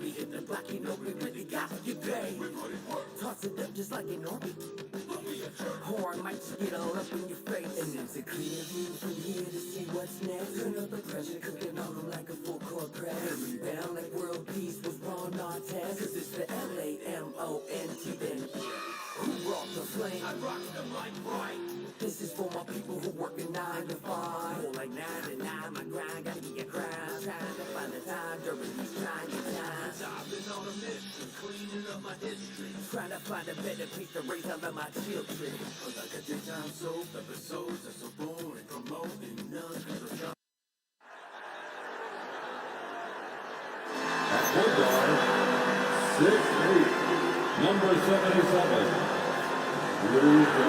we hit the block, you know we really got to get paid. Toss it up just like an orbit. Or I might just get all up in your face. And it's a clear view from here to see what's next. Turn up the pressure, cooking on them like a full court press. Rebound like world peace was Ron Artest. Cause it's the LAMONT then. Who brought the flame? I rock the mic right. This is for my people who work a 9 to 5. More like 9 to 9, my grind gotta get your crowd. Trying to find the time during these trying times. I've been on a mission, cleaning up my history. Trying to find a better place to raise all of my children. Like a daytime soap, episodes are so boring. Promoting none cause of John. Point guard, 6'8", number 77. Luka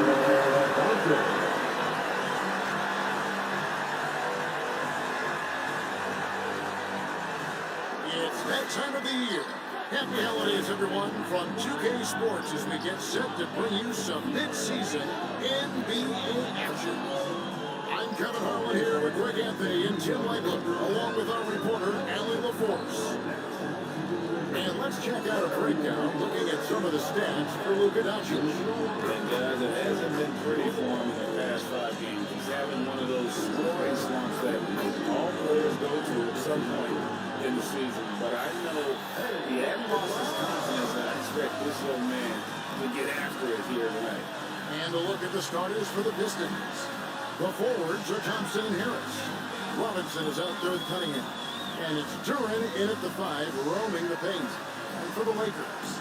Doncic. It's that time of the year. Happy holidays, everyone, from 2K Sports as we get set to bring you some mid-season NBA action. I'm Kevin Harlan here with Greg Anthony and Tim Langland, along with our reporter, Allie LaForce. And let's check out a breakdown looking at some of the stats for Luka Doncic. And guys, it hasn't been pretty for him in the past 5 games. He's having one of those scoring slumps that all players go through at some point in the season. But I know he hasn't lost his confidence, and I expect this young man to get after it here tonight. And a look at the starters for the Pistons. The forwards are Thompson and Harris. Robinson is out there with Cunningham. And it's Duren in at the 5, roaming the paint. And for the Lakers,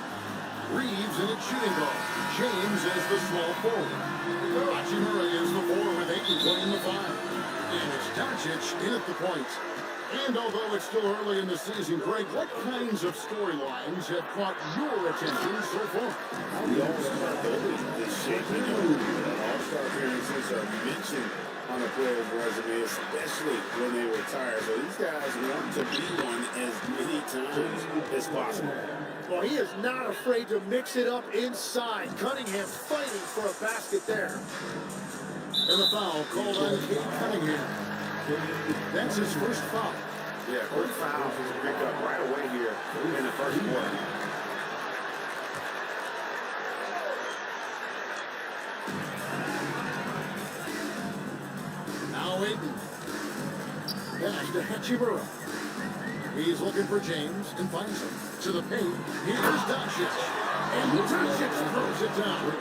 Reeves in at shooting guard. James as the small forward. Hachimura is the 4 with Ayton playing the 5. And it's Doncic in at the point. And although it's still early in the season, Greg, what kinds of storylines have caught your attention so far? The All-Star voting is shaking up. All-Star appearances are mentioned on a player's resume, especially when they retire. So these guys want to be one as many times as possible. Well, he is not afraid to mix it up inside. Cunningham fighting for a basket there. And the foul called on Cade Cunningham. That's his first foul. Yeah, first foul was picked up right away here in the first quarter. Now Ayton. Pass to Hachimura. He's looking for James and finds him. To the paint. Here's Doncic. And Doncic throws it down.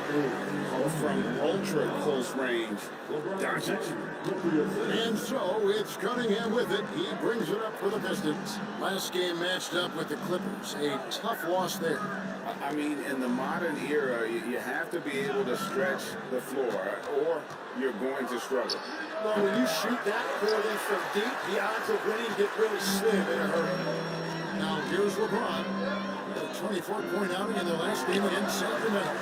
From ultra close range, Doncic. And so it's Cunningham with it. He brings it up for the Pistons. Last game matched up with the Clippers. A tough loss there. I mean, in the modern era, you have to be able to stretch the floor, or you're going to struggle. Well, when you shoot that poorly from deep, the odds of winning get really slim in a hurry. Now here's LeBron. A 24-point outing in the last game against Sacramento.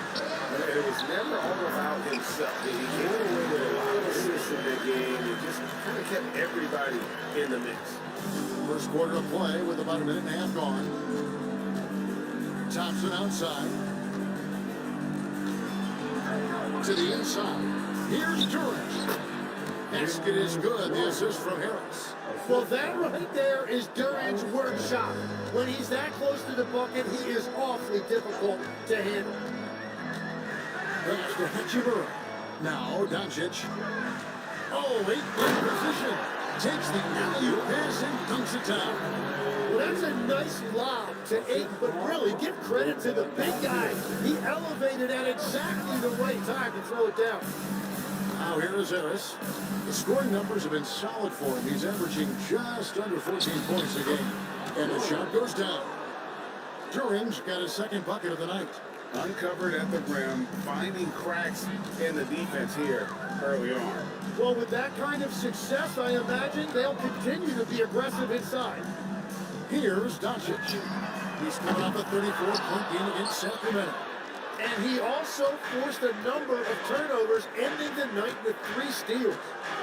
It was never all about himself. He came away with a lot of assists in that game and just kind of kept everybody in the mix. First quarter of play with about a minute and a half gone. Thompson outside. To the inside. Here's Duren. Basket is good. The assist from Harris. Well, that right there is Duren's work shot. When he's that close to the bucket, he is awfully difficult to handle. Pass to Hachimura. Now Doncic. Oh, late in position. Takes the alley-oop pass and dunks it down. Well, that's a nice lob to Ayton, but really give credit to the big guy. He elevated at exactly the right time to throw it down. Now here is Harris. The scoring numbers have been solid for him. He's averaging just under 14 points a game. And the shot goes down. Duren's got his second bucket of the night. Uncovered at the rim, finding cracks in the defense here early on. Well, with that kind of success, I imagine they'll continue to be aggressive inside. Here's Doncic. He's coming off a 34-point game against Sacramento. And he also forced a number of turnovers, ending the night with 3 steals.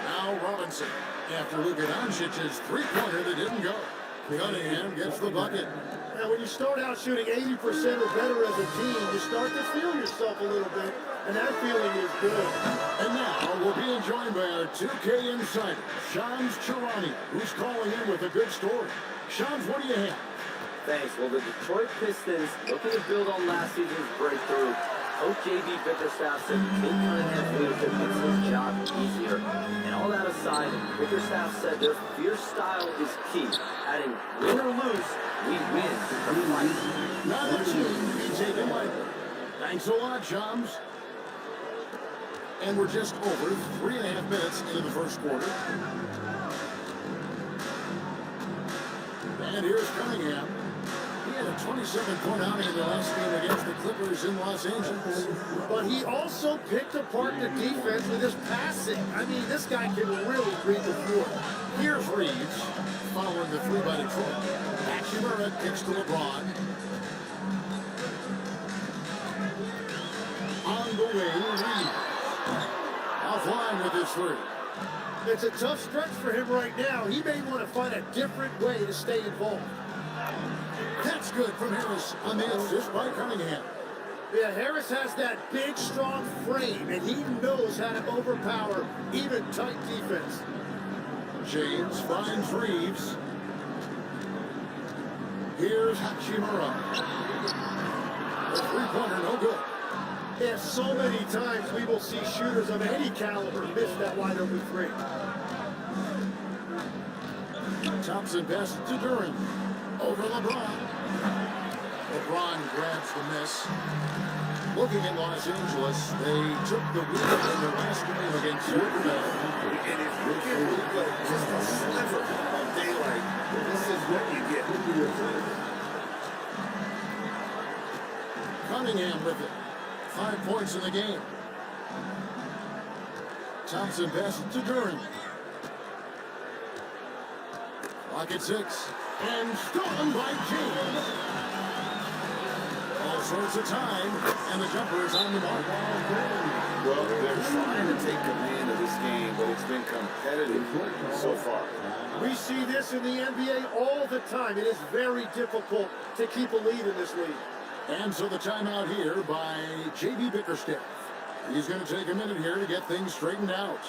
Now Robinson. After Luka Doncic's three-pointer that didn't go. Cunningham gets the bucket. Now, when you start out shooting 80% or better as a team, you start to feel yourself a little bit, and that feeling is good. And now we're being joined by our 2K insider, Shams Charania, who's calling in with a good story. Shams, what do you have? Thanks. Well, the Detroit Pistons, looking to build on last season's breakthrough, Coach J.B. Bickerstaff said Kate Cunningham's leadership makes his job easier. And all that aside, Bickerstaff said their fierce style is key, adding, win or lose, we win or fight. Not a two to be taken lightly. Thanks a lot, chums. And we're just over 3.5 minutes into the first quarter. And here's Cunningham. He had a 27-point outing in the last game against the Clippers in Los Angeles. But he also picked apart the defense with his passing. I mean, this guy can really read the floor. Here's Reeves, following the three by Detroit. Hachimura kicks to LeBron. On the wing, Reeves. Offline with his three. It's a tough stretch for him right now. He may want to find a different way to stay involved. That's good from Harris on the assist by Cunningham. Yeah, Harris has that big, strong frame, and he knows how to overpower even tight defense. James finds Reeves. Here's Hachimura. The three-pointer, no good. Yeah, so many times we will see shooters of any caliber miss that wide open three. Thompson passes to Duran. Over LeBron. LeBron grabs the miss. Looking at Los Angeles, they took the lead in their last game against Sacramento. And if you can play just a sliver of daylight, this is what you get. Cunningham with it. 5 points in the game. Thompson passes to Duran. Clock at 6. And stolen by James. All sorts of time, and the jumper is on the mark. Well, they're trying to take command of this game, but it's been competitive so far. We see this in the NBA all the time. It is very difficult to keep a lead in this league. And so the timeout here by J.B. Bickerstaff. He's going to take a minute here to get things straightened out.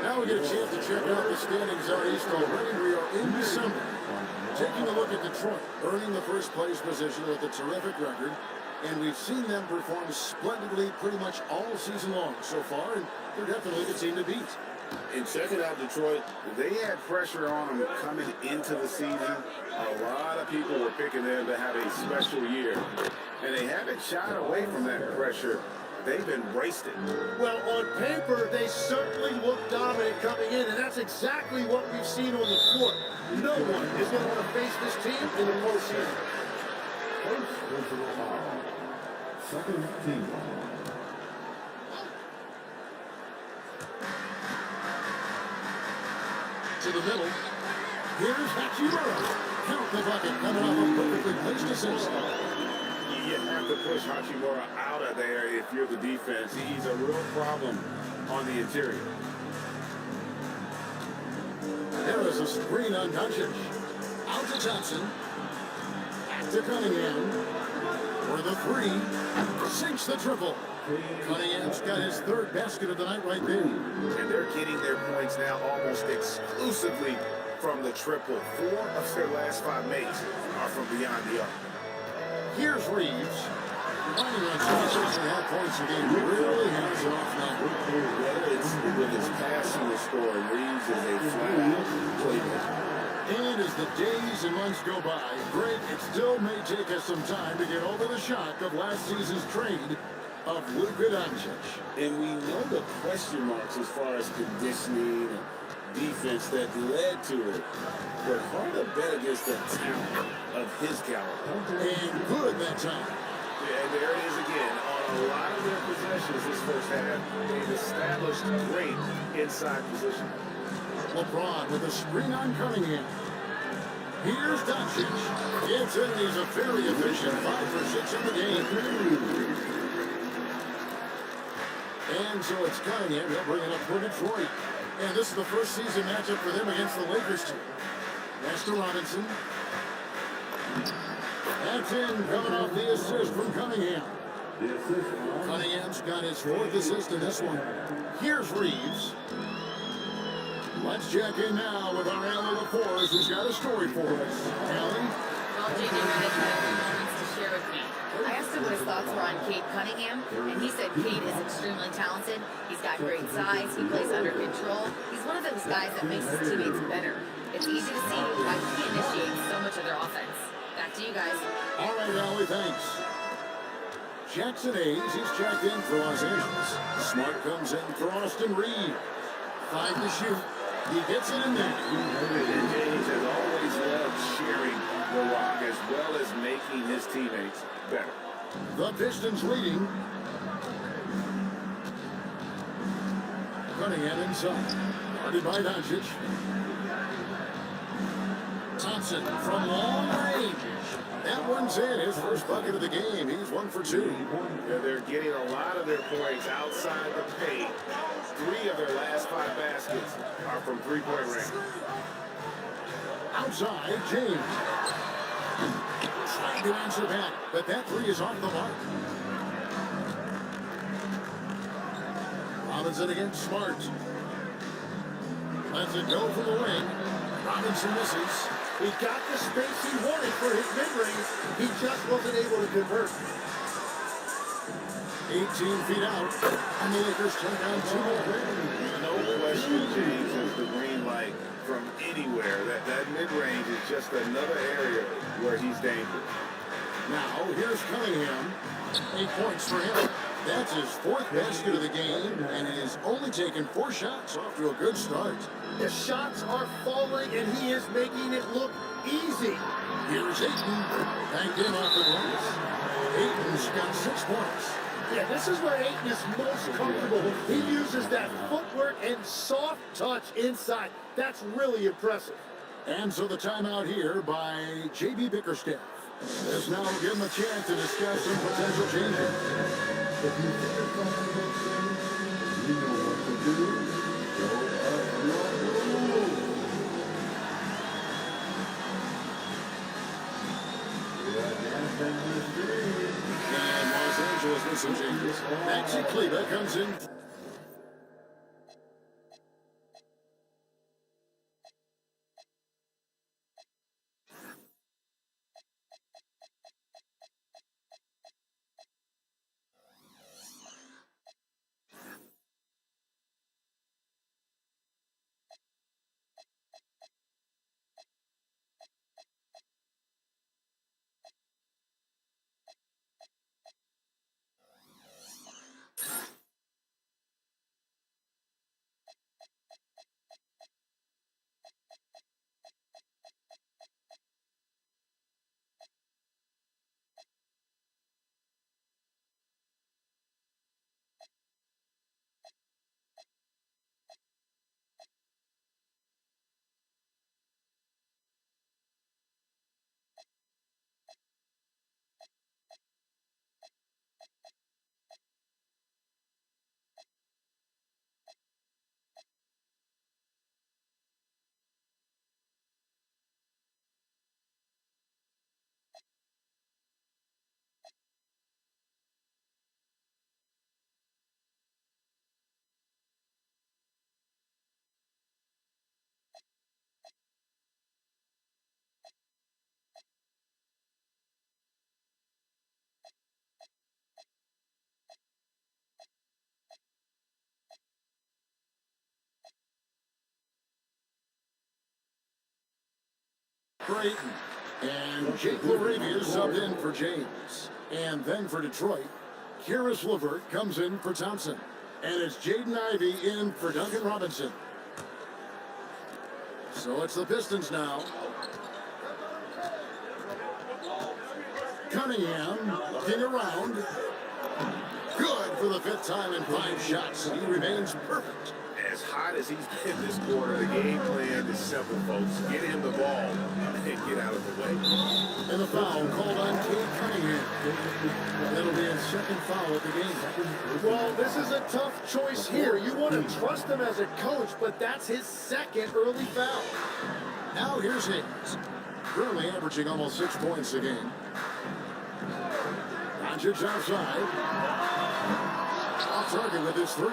Now we get a chance to check out the standings out east already. We are in December. Taking a look at Detroit, earning the first place position with a terrific record. And we've seen them perform splendidly pretty much all season long so far, and they're definitely the team to beat. And checking out Detroit, they had pressure on them coming into the season. A lot of people were picking them to have a special year, and they haven't shied away from that pressure. They've embraced it. Well, on paper, they certainly look dominant coming in, and that's exactly what we've seen on the court. No one is going to want to face this team in the postseason. First personal foul. Second team foul. To the middle. Here's Hachimura. Count the bucket coming off a perfectly placed assist. You have to push Hachimura out of there if you're the defense. He's a real problem on the interior. There is a screen on Doncic. Out to Johnson. Back to Cunningham. For the three. Sinks the triple. Cunningham's got his third basket of the night right there. And they're getting their points now almost exclusively from the triple. 4 of their last 5 makes are from beyond the arc. Here's Reeves. Combining on 26.5 points a game really has an off night. Whether it's with his passing or scoring, Reeves is a flat-out playmaker. And as the days and months go by, Greg, it still may take us some time to get over the shock of last season's trade of Luka Doncic. And we know the question marks as far as conditioning and defense that led to it. But hard to bet against the talent of his caliber. And good that time. Yeah, and there it is again. On a lot of their possessions this first half, they've established great inside position. LeBron with a screen on Cunningham. Here's Doncic. Gets in. He's a very efficient 5 for 6 in the game. And so it's Cunningham. He'll bring it up for Detroit. And this is the first season matchup for them against the Lakers team. That's to Robinson. That's in, coming off the assist from Cunningham. Cunningham's got his 4th assist in this one. Here's Reeves. Let's check in now with our Allie LaForce, who's got a story for us. Allie? Well, JJ Redick had a few moments to share with me. I asked him what his thoughts were on Cade Cunningham, and he said Cade is extremely talented. He's got great size. He plays under control. He's one of those guys that makes his teammates better. It's easy to see why he initiates so much of their offense. Back to you guys. All right, Allie, thanks. Jackson Hayes, he's checked in for Los Angeles. Smart comes in for Austin Reeves. 5 to shoot. He gets it in there. And James has always loved sharing the rock as well as making his teammates better. The Pistons leading. Cunningham inside. Guarded by Doncic. Thompson from long range. That one's in. His first bucket of the game. He's 1 for 2. Yeah, they're getting a lot of their points outside the paint. 3 of their last 5 baskets are from three-point range. Outside, James. Trying to answer back, but that 3 is off the mark. Robinson against Smart. Lets it go from the wing. Robinson misses. He got the space he wanted for his mid-range. He just wasn't able to convert. 18 feet out. And the Lakers take on 2 more. No question, James has the green light from anywhere. That mid-range is just another area where he's dangerous. Now, here's Cunningham. 8 points for him. That's his 4th basket of the game, and he's only taken 4 shots off to a good start. The shots are falling, and he is making it look easy. Here's Ayton. Banked in off the glass. Ayton's got 6 points. Yeah, this is where Ayton is most comfortable. He uses that footwork and soft touch inside. That's really impressive. And so the timeout here by J.B. Bickerstaff. This now will give him a chance to discuss some potential changes. If you figure something looks in, you know what to do. Show us your rules. We are dancing in the street. And Los Angeles with some changes. Maxi Kleber comes in. Brayton. And Jake LaRavia subbed in for James. And then for Detroit, Karis LeVert comes in for Thompson. And it's Jaden Ivey in for Duncan Robinson. So it's the Pistons now. Cunningham looking around. Good for the 5th time in 5 shots. He remains perfect. As hot as he's been this quarter, the game plan is simple, folks. Get him the ball and get out of the way. And the foul called on Cade Cunningham. That'll be his 2nd foul of the game. Well, this is a tough choice here. You want to trust him as a coach, but that's his 2nd early foul. Now here's Hayes. Currently averaging almost 6 points a game. Doncic outside. Off target with his 3.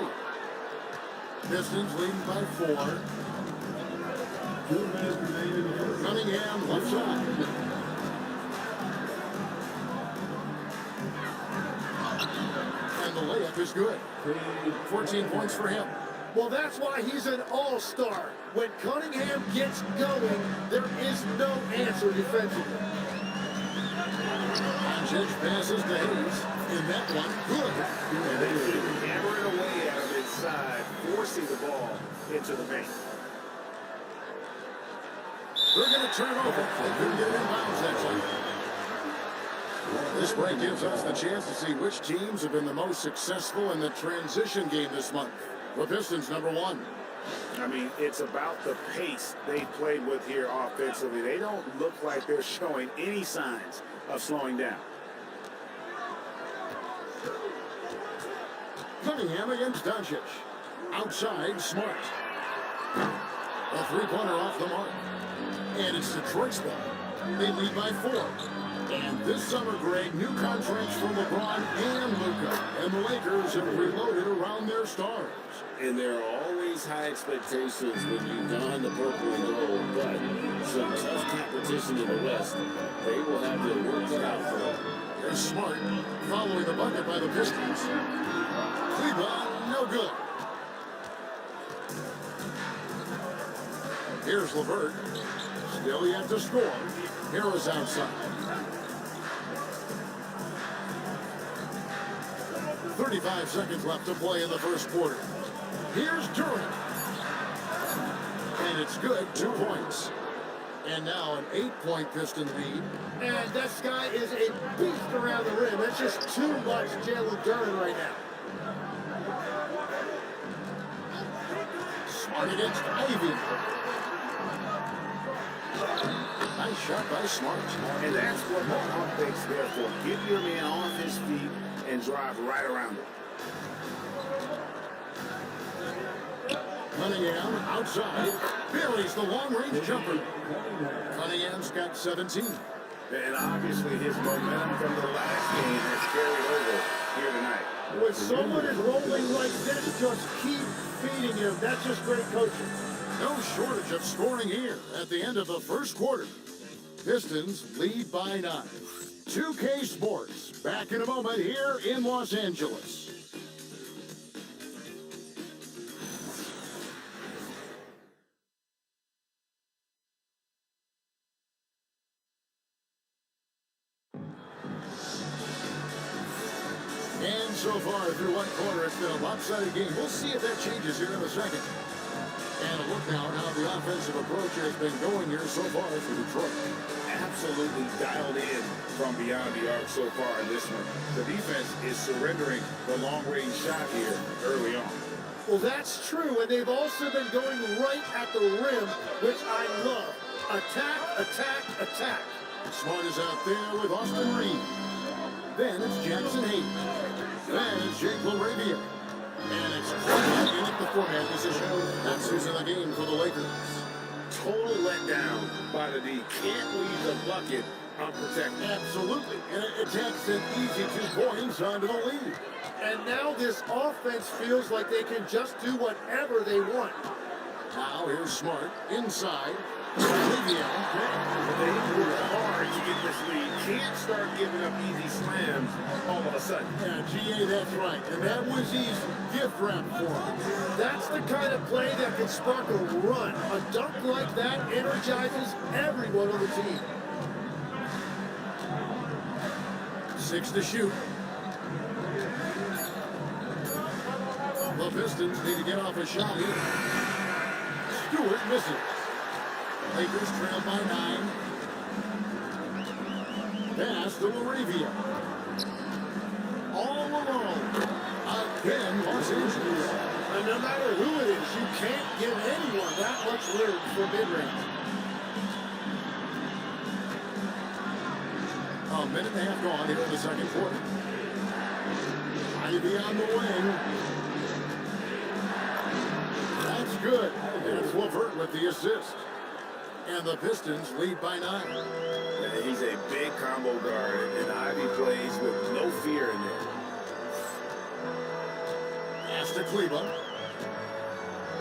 Pistons leading by 4. Cunningham left side. And the layup is good. 14 points for him. Well, that's why he's an all-star. When Cunningham gets going, there is no answer defensively. Doncic passes to Hayes. In that one, good. And they keep hammering away out of inside, forcing the ball into the paint. They're going to turn over. They couldn't get it in bounds that time. This break gives us the chance to see which teams have been the most successful in the transition game this month. The Pistons, number 1. I mean, it's about the pace they played with here offensively. They don't look like they're showing any signs of slowing down. Cunningham against Doncic. Outside, Smart. A 3-pointer off the mark. And it's Detroit's ball. They lead by 4. And this summer, Greg, new contracts for LeBron and Luka. And the Lakers have reloaded around their stars. And there are always high expectations when you don the purple and gold, but some tough competition in the West. They will have to work it out for them. Here's Smart, following the bucket by the Pistons. Cleveland, no good. Here's LeVert. Still yet to score. Harris outside. 35 seconds left to play in the first quarter. Here's Durant. And it's good, 2 points. And now an 8-point Piston lead. And this guy is a beast around the rim. That's just too much Jalen Duren right now. Smart against Ivy. Nice shot by Smart. And that's what the offense there for. Get your man off his feet and drive right around him. Cunningham outside. Buries the long-range jumper. Cunningham's got 17. And obviously his momentum from the last game has carried over here tonight. When someone is rolling like this, just keep feeding him. That's just great coaching. No shortage of scoring here at the end of the first quarter. Pistons lead by 9. 2K Sports back in a moment here in Los Angeles. And so far through one quarter, it's been a lopsided game. We'll see if that changes here in a second. And a look now at how the offensive approach has been going here so far for Detroit. Absolutely dialed in from beyond the arc so far in this one. The defense is surrendering the long-range shot here early on. Well, that's true, and they've also been going right at the rim, which I love. Attack, attack, attack. Smart is out there with Austin Reed. Then it's Jackson Hayes. Then it's Jake LaRavia. And it's Cleveland in at the forehand position. That's who's in the game for the Lakers. Total letdown by the D. Can't leave the bucket unprotected. Absolutely. And it takes an easy 2 points onto the lead. And now this offense feels like they can just do whatever they want. Now here's Smart inside. They work hard to get this lead. Can't start giving up easy slams all of a sudden. Yeah, GA, that's right. And that was easy. Gift wrap for him. That's the kind of play that can spark a run. A dunk like that energizes everyone on the team. 6 to shoot. The Pistons need to get off a shot here. Stewart misses. Lakers trail by 9. Pass to Laravia. All alone. Again, Los Angeles. And no matter who it is, you can't give anyone that much room for mid-range. A minute and a half gone here in the second quarter. Ivy on the wing. That's good. And it's LeVert with the assist. And the Pistons lead by 9. And he's a big combo guard, and Ivy plays with no fear in there. Pass to Cleveland.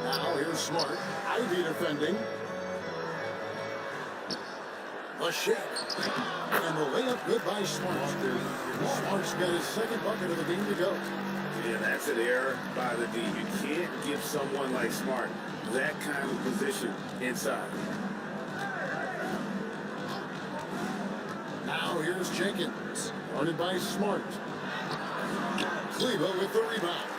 Now here's Smart. Ivy defending. A shake. And the layup good by Smart. Smart's got his second bucket of the game to go. Yeah, that's an error by the D. You can't give someone like Smart that kind of position inside. Now here's Jenkins. Guarded by Smart. Cleveland with the rebound.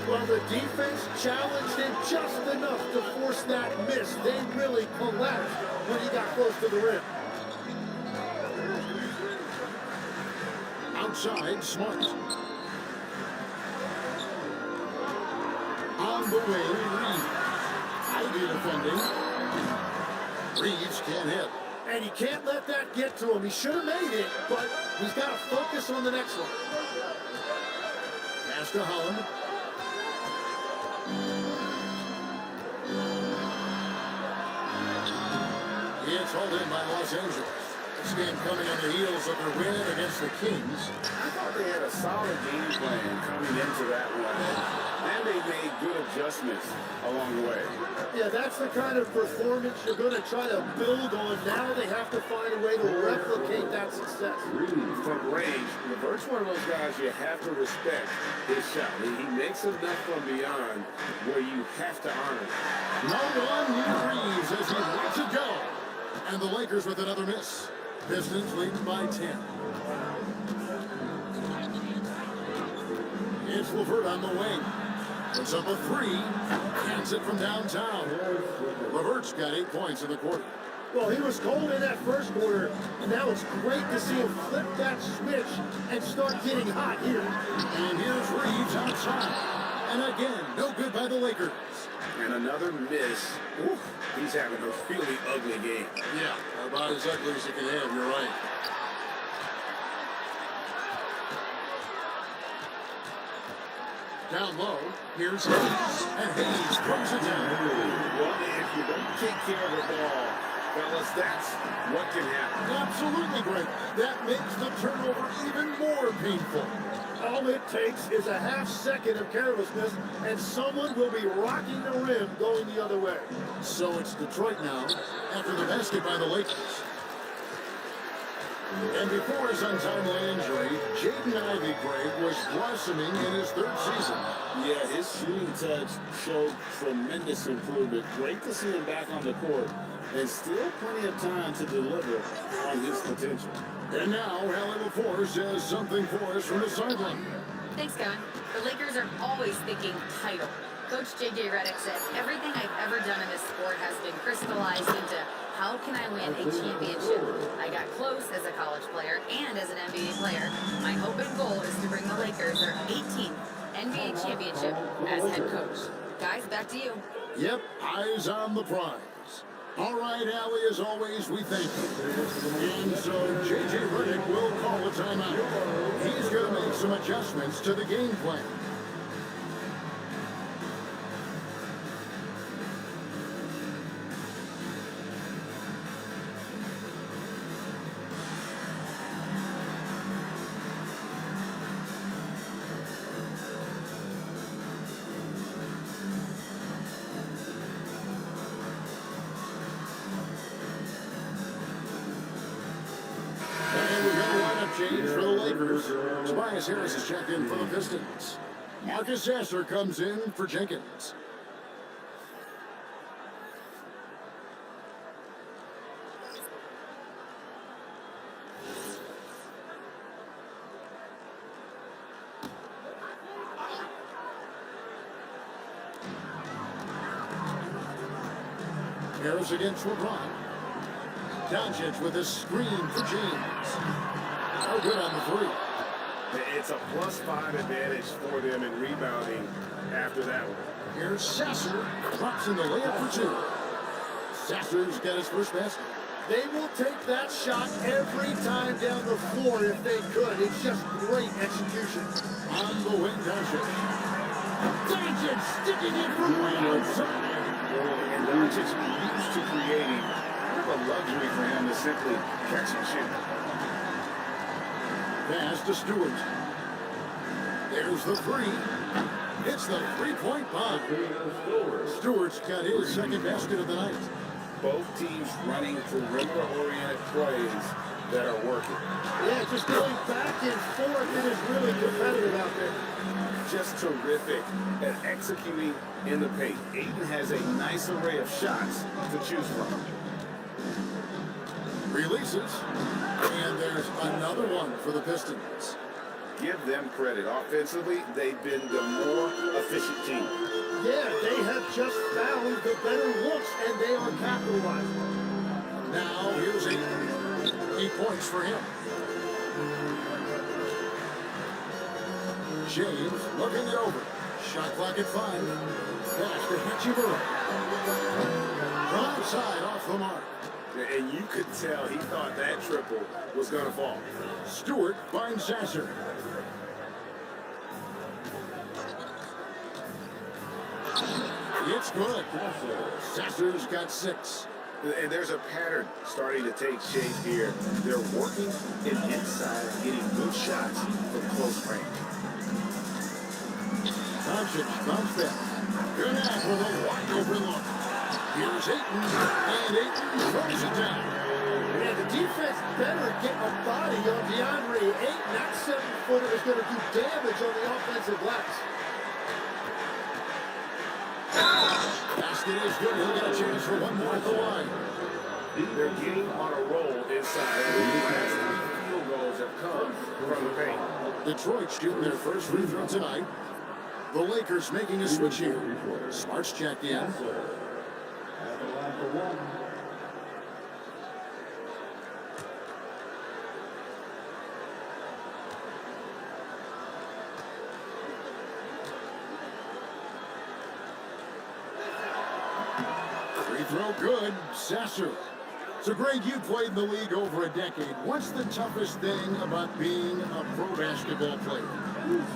Well, the defense challenged him just enough to force that miss. They really collapsed when he got close to the rim. Outside, Smart. On the wing, Reeves. Ivy defending. Reeves can't hit. And he can't let that get to him. He should have made it, but he's got to focus on the next one. Pass to Holland. It's hauled in by Los Angeles. This game coming on the heels of their win against the Kings. I thought they had a solid game plan coming into that one, and they made good adjustments along the way. Yeah, that's the kind of performance you're going to try to build on. Now they have to find a way to replicate that success. From range, LeVert's one of those guys you have to respect his shot. He makes enough from beyond where you have to honor it. No one near Reeves as he lets it go. And the Lakers with another miss. Pistons leading by 10. It's LeVert on the wing. Puts up a 3. Hands it from downtown. LeVert's got 8 points in the quarter. Well, he was cold in that first quarter, and now it's great to see him flip that switch and start getting hot here. And here's Reeves outside. And again, no good by the Lakers. And another miss. Ooh, he's having a really ugly game. Yeah, about as ugly as you can have, you're right. Down low, here's Hayes. And Hayes throws it down. Well, if you don't take care of the ball, fellas, that's what can happen. Absolutely great. That makes the turnover even more painful. All it takes is a half second of carelessness, and someone will be rocking the rim going the other way. So it's Detroit now, after the basket by the Lakers. And before his untimely injury, Jaden Ivey, Greg, was blossoming in his 3rd season. Yeah, his shooting touch showed tremendous improvement. Great to see him back on the court, and still plenty of time to deliver on his potential. And now, Allie LaForce has something for us from the sideline. Thanks, Kevin. The Lakers are always thinking title. Coach J.J. Redick said, everything I've ever done in this sport has been crystallized into how can I win a championship? I got close as a college player and as an NBA player. My hope and goal is to bring the Lakers their 18th NBA championship as head coach. Guys, back to you. Yep, eyes on the prize. All right, Allie, as always, we thank you. And so J.J. Redick will call a timeout. He's going to make some adjustments to the game plan. Lakers. Tobias Harris is checked in for the Pistons. Marcus Sasser comes in for Jenkins. Harris against LeBron. Doncic with a screen for James. No good on the three. It's a +5 advantage for them in rebounding after that one. Here's Sasser. Drops in the layup for two. Sasser's got his first basket. They will take that shot every time down the floor if they could. It's just great execution. On the wing, Doncic. Doncic sticking it from way outside. And Doncic used to creating kind of a luxury for him to simply catch and shoot. Pass to Stewart. There's the three. It's the three-point bomb. Stewart's got his second basket of the night. Both teams running perimeter-oriented plays that are working. Yeah, just going back and forth. It is really competitive out there. Just terrific at executing in the paint. Ayton has a nice array of shots to choose from. Releases. And there's another one for the Pistons. Give them credit. Offensively, they've been the more efficient team. Yeah, they have just found the better looks, and they are capitalizing. Now, here's 8 points for him. James looking it over. Shot clock at 5. Pass to Hachimura. From outside, off the mark. And you could tell he thought that triple was going to fall. Stewart finds Sasser. It's good. Sasser's got 6. And there's a pattern starting to take shape here. They're working in inside, getting good shots from close range. Doncic bumps that. Good act with a wide open look. Here's Ayton, and Ayton throws it down. Yeah, the defense better get a body on DeAndre Ayton. That 7-footer is going to do damage on the offensive glass. Basket is good. He'll get a chance for one more at the line. They're getting on a roll inside. The last 3 field goals have come from the paint. Detroit shooting their first free throw tonight. The Lakers making a switch here. Smart's checked in. Free throw good. Sasser. So, Greg, you played in the league over a decade. What's the toughest thing about being a pro basketball player?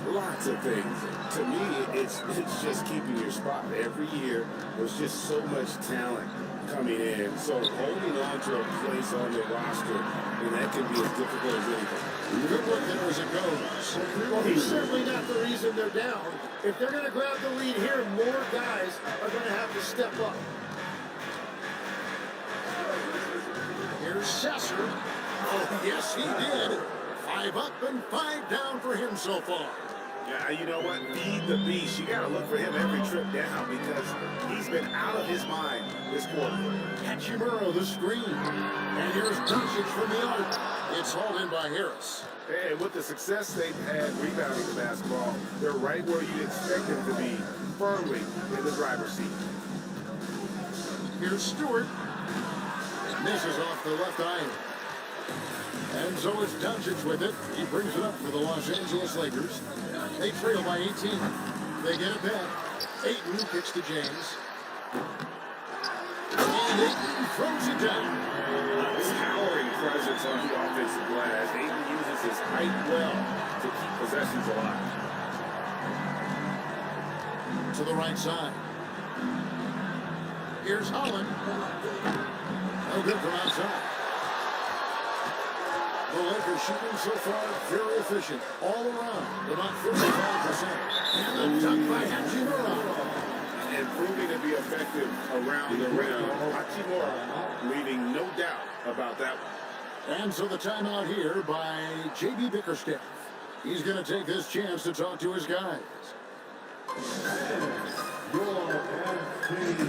Lots of things. To me, it's just keeping your spot. Every year, there's just so much talent coming in. So holding on to a place on the roster, and that can be as difficult as anything. Good look there as it goes. Well, he's certainly not the reason they're down. If they're going to grab the lead here, more guys are going to have to step up. Here's Sasser. Oh, yes, he did. 5 up and 5 down for him so far. Yeah, you know what? Feed the beast. You got to look for him every trip down because he's been out of his mind this quarter. Hachimura the screen. And here's Doncic from the arc. It's hauled in by Harris. And with the success they've had rebounding the basketball, they're right where you'd expect them to be, firmly in the driver's seat. Here's Stewart. Misses off the left eye. And so it's Doncic with it. He brings it up for the Los Angeles Lakers. They trail by 18. They get it back. Ayton kicks to James. And Ayton throws it down. Towering presence on the offensive glass. Ayton uses his height well to keep possessions alive. To the right side. Here's Holland. No good from outside. The Lakers shooting so far very efficient. All around. About 55%. And the dunk by Hachimura. And proving to be effective around the rim. Hachimura leaving no doubt about that one. And so the timeout here by J.B. Bickerstaff. He's going to take this chance to talk to his guys. Your MC.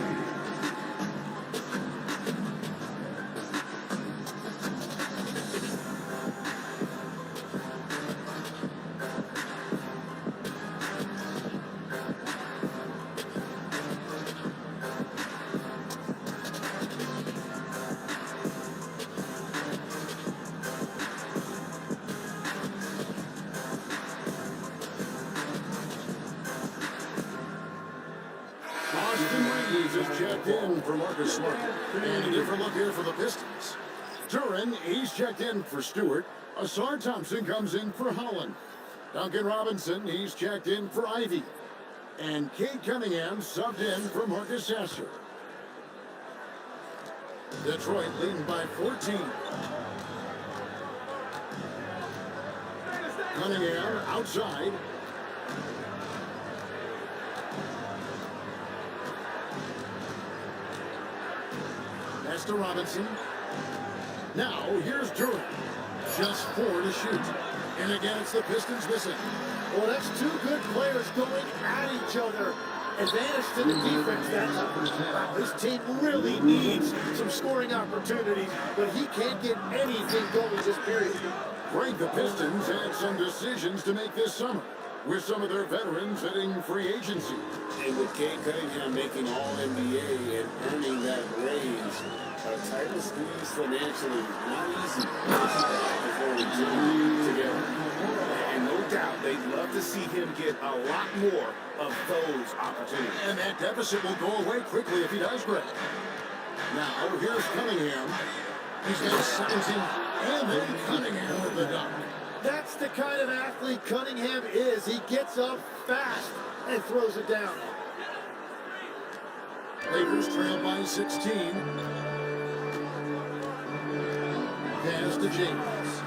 Austin Reeves is checked in for Marcus Smart. And a different look here for the Pistons. Duran, he's checked in for Stewart. Asar Thompson comes in for Holland. Duncan Robinson, he's checked in for Ivy. And Cade Cunningham subbed in for Marcus Sasser. Detroit leading by 14. Cunningham outside. Pass to Robinson. Now, here's Duran. Just 4 to shoot. And again, it's the Pistons missing. Well, that's two good players going at each other. Advantage to the defense that time. This team really needs some scoring opportunities, but he can't get anything going this period. Frank, the Pistons had some decisions to make this summer, with some of their veterans hitting free agency. And with Cade Cunningham making All-NBA and earning that raise, a title squeeze financially, not easy before we join together. And no doubt they'd love to see him get a lot more of those opportunities. And that deficit will go away quickly if he does great. Now, here's Cunningham. He's got 17, and then Cunningham with the dunk. That's the kind of athlete Cunningham is. He gets up fast and throws it down. Lakers trail by 16. Pass to James.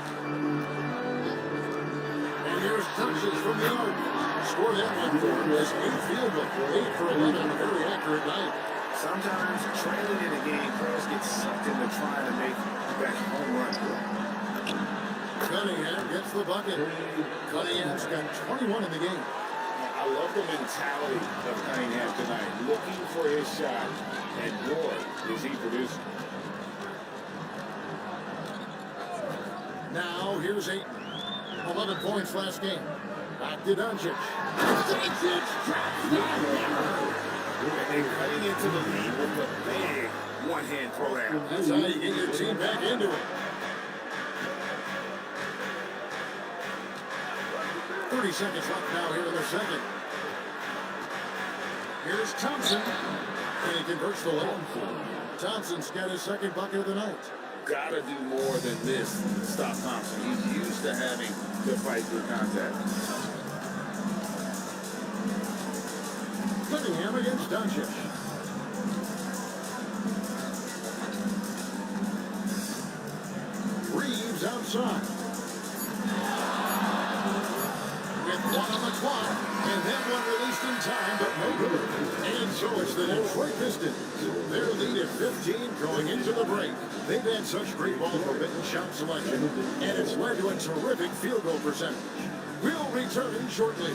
And here's touches from the arc. Score that one for him as 8 field goal. 8 for 11 on a very accurate night. Sometimes trailing in a game, players get sucked into trying to make that home run. Cunningham gets the bucket. Cunningham's got 21 in the game. I love the mentality of Cunningham tonight, looking for his shot, and boy, is he producing. Now, here's Ayton. 11 points last game. Back to Doncic. Doncic traps that. And cutting into the lead with a big one-hand throwdown. That's how you get your team back into it. 30 seconds left now here in the second. Here's Thompson. And he converts the layup. Thompson's got his second bucket of the night. Gotta do more than this to stop Thompson. He's used to having to fight through contact. Cunningham against Doncic. Reeves outside. With 1 on the clock, and that one released in time, but no good. And so it's the Detroit Pistons. Their lead at 15 going into the break. They've had such great ball forbidden shot selection, and it's led to a terrific field goal percentage. We'll return shortly.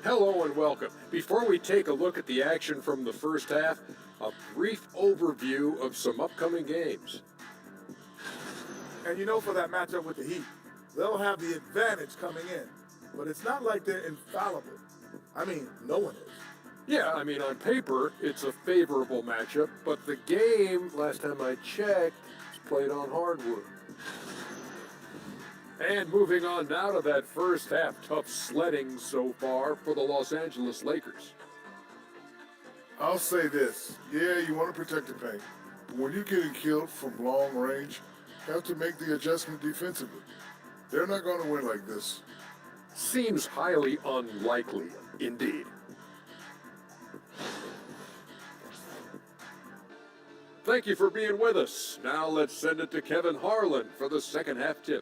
Hello and welcome. Before we take a look at the action from the first half, a brief overview of some upcoming games. And you know, for that matchup with the Heat, they'll have the advantage coming in. But it's not like they're infallible. I mean, no one is. Yeah, I mean, on paper, it's a favorable matchup, but the game, last time I checked, is played on hardwood. And moving on now to that first half, tough sledding so far for the Los Angeles Lakers. I'll say this. Yeah, you want to protect the paint. But when you're getting killed from long range, you have to make the adjustment defensively. They're not going to win like this. Seems highly unlikely, indeed. Thank you for being with us. Now let's send it to Kevin Harlan for the second half tip.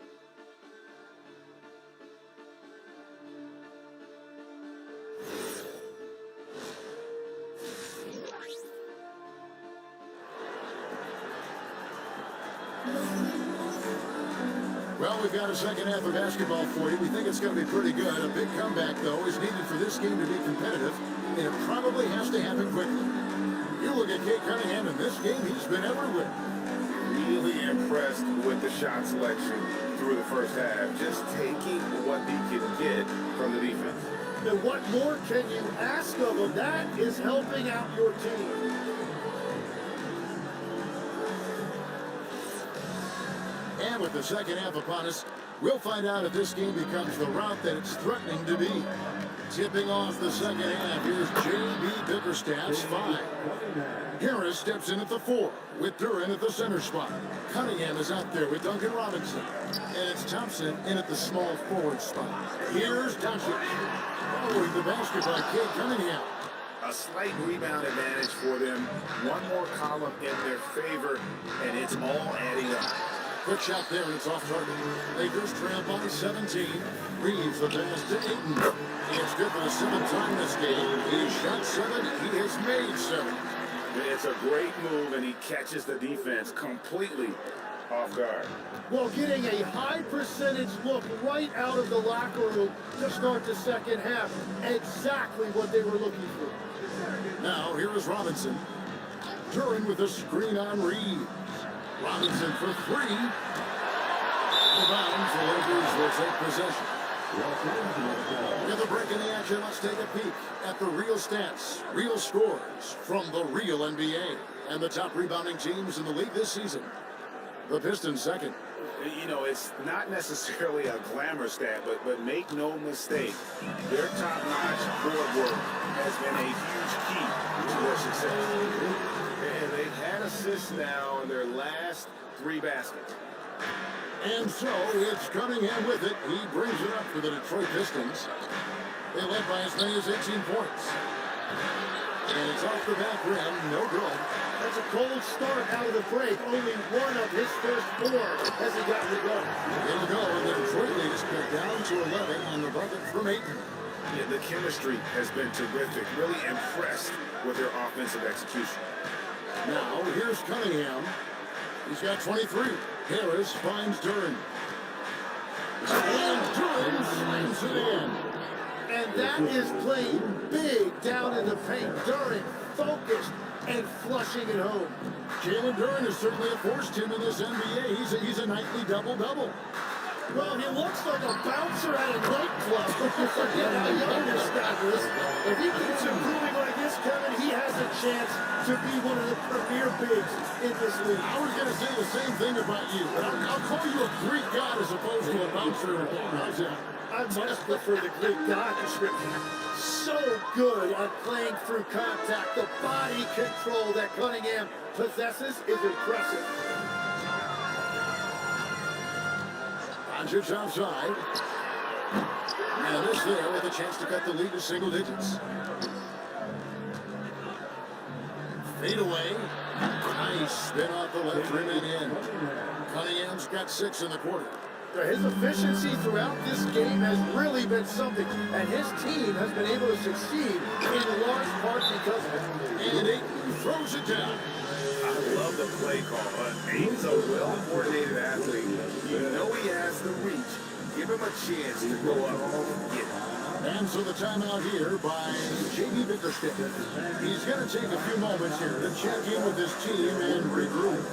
Well, we've got a second half of basketball for you. We think it's going to be pretty good. A big comeback, though, is needed for this game to be competitive, and it probably has to happen quickly. You look at Cade Cunningham in this game, he's been everywhere. Really impressed with the shot selection through the first half. Just taking what he can get from the defense. And what more can you ask of him? That is helping out your team. And with the second half upon us, we'll find out if this game becomes the route that it's threatening to be. Tipping off the second half, here's J.B. Bickerstaff's 5. Harris steps in at the 4, with Duren at the center spot. Cunningham is out there with Duncan Robinson. And it's Thompson in at the small forward spot. Here's Doncic. Following the basket by Cade Cunningham. A slight rebound advantage for them. One more column in their favor, and it's all adding up. Quick shot there, and it's off target. Lakers trail by 17. Reeves the pass to Ayton. It's good for the 7th time this game. He shot 7. He has made 7. It's a great move, and he catches the defense completely off guard. Well, getting a high percentage look right out of the locker room to start the second half. Exactly what they were looking for. Now, here is Robinson. Duren with a screen on Reeves. Robinson for 3. The bounds, the Lakers will take possession. With a break in the action, let's take a peek at the real stats, real scores from the real NBA, and the top rebounding teams in the league this season. The Pistons second. You know, it's not necessarily a glamour stat, but make no mistake, their top-notch board work has been a huge key to their success. And they've had assists now in their last 3 baskets. And so it's Cunningham with it. He brings it up for the Detroit Pistons. They led by as many as 18 points. And it's off the back rim, no good. That's a cold start out of the break. Only one of his first 4 has he gotten to go. In to go, and the Detroit lead is cut down to 11 on the bucket from Ayton. Yeah, the chemistry has been terrific. Really impressed with their offensive execution. Now, here's Cunningham. He's got 23. Harris finds Duren. And Duren slams it in. And that is playing big down in the paint. Duren focused and flushing it home. Jalen Duren is certainly a force to him in this NBA. He's a nightly double-double. Well, he looks like a bouncer at a nightclub. You forget how young this guy is. If he keeps improving like this, Kevin, he has a chance to be one of the premier bigs in this league. I was going to say the same thing about you, but I'll call you a Greek god as opposed to a bouncer. I much prefer the Greek god description. So good at playing through contact. The body control that Cunningham possesses is impressive. Doncic outside. And this there with a chance to cut the lead to single digits. Fade away. Nice spin off the left rim and in. Cunningham's got 6 in the quarter. His efficiency throughout this game has really been something, and his team has been able to succeed in large part because of it. And Ayton throws it down. I love the play call. Ayton's a well-coordinated athlete. You know he has the reach. Give him a chance to go up and get it. And so the timeout here by J.B. Bickerstaff. He's going to take a few moments here to check in with his team and regroup.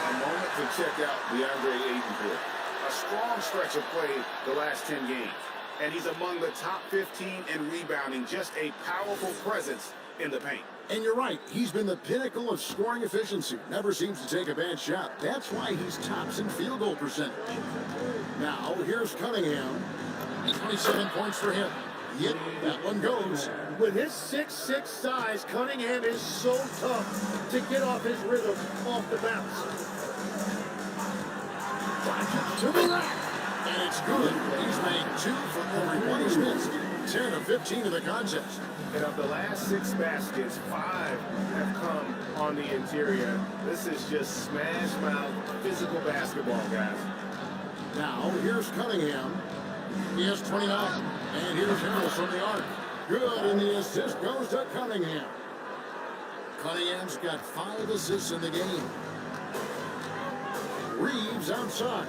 A moment to check out DeAndre Ayton here. A strong stretch of play the last 10 games. And he's among the top 15 in rebounding. Just a powerful presence in the paint. And you're right, he's been the pinnacle of scoring efficiency. Never seems to take a bad shot. That's why he's tops in field goal percentage. Now, here's Cunningham. 27 points for him. Yep, that one goes. With his 6'6" size, Cunningham is so tough to get off his rhythm off the bounce. To the left. And it's good. He's made 2 from every one he's missed. 10 of 15 in the contest. And of the last 6 baskets, 5 have come on the interior. This is just smash mouth physical basketball, guys. Now, here's Cunningham. He has 29. And here's Harris from the arc. Good, and the assist goes to Cunningham. Cunningham's got 5 assists in the game. Reeves outside.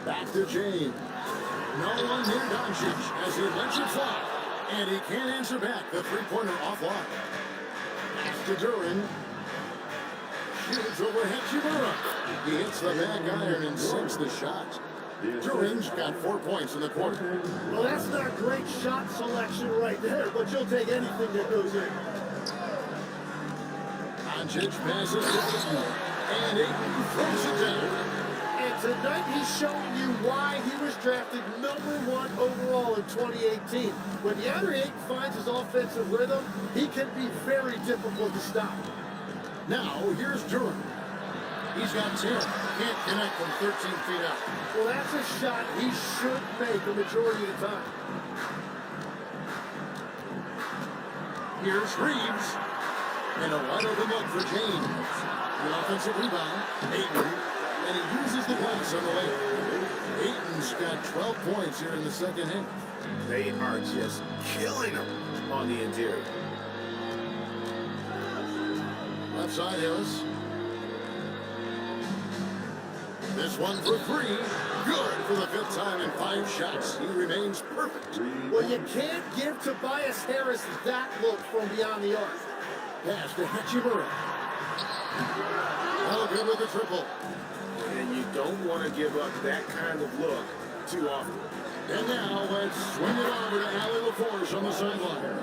Back to James. No one near Doncic as he lets it fly. And he can't answer back. The three-pointer offline. Pass to Duran. Shoots over Hachimura. He hits the back iron and sinks the shot. Duran's got 4 points in the quarter. Well, that's not great shot selection right there, but you'll take anything that goes in. Doncic passes to Ayton. And Ayton throws it down. And tonight he's showing you why he was drafted #1 overall in 2018. When DeAndre Ayton finds his offensive rhythm, he can be very difficult to stop. Now, here's Duran. He's got 10. Can't connect from 13 feet out. Well, that's a shot he should make the majority of the time. Here's Reeves. And a wide open look for James. The offensive rebound. Ayton. And he uses the glass on the way. Ayton's got 12 points here in the second half. They are just killing them on the interior. Left side, Harris. This one for 3. Good for the 5th time in 5 shots. He remains perfect. Well, you can't give Tobias Harris that look from beyond the arc. Pass to Hachimura. Oh, good with the triple. And you don't want to give up that kind of look too often. And now let's swing it over to Allie LaForce on the sideline.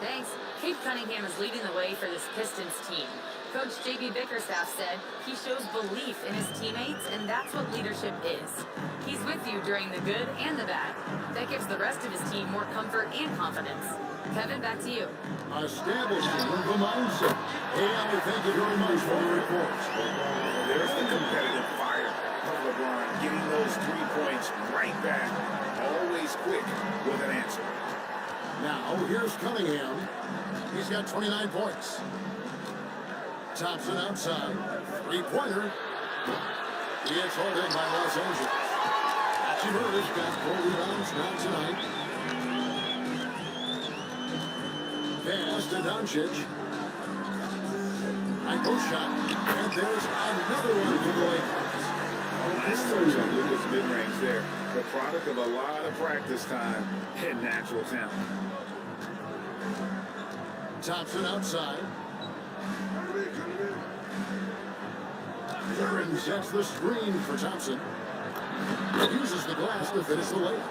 Thanks. Cade Cunningham is leading the way for this Pistons team. Coach J.B. Bickerstaff said he shows belief in his teammates, and that's what leadership is. He's with you during the good and the bad. That gives the rest of his team more comfort and confidence. Kevin, back to you. Establishing the mindset. Hey, Allie, thank you very much for the report. There's the competitive fire of LeBron, getting those 3 points right back. Always quick with an answer. Now, here's Cunningham. He's got 29 points. Thompson outside. 3-pointer. He is hauled in by Los Angeles. Hachimura's got 4 rebounds now tonight. Pass to Doncic. High post shot. And there's another one for the Lakers. Nice touch on Luka's mid-range there. The product of a lot of practice time and natural talent. Thompson outside. Duran sets the screen for Thompson. Uses the glass to finish the layup.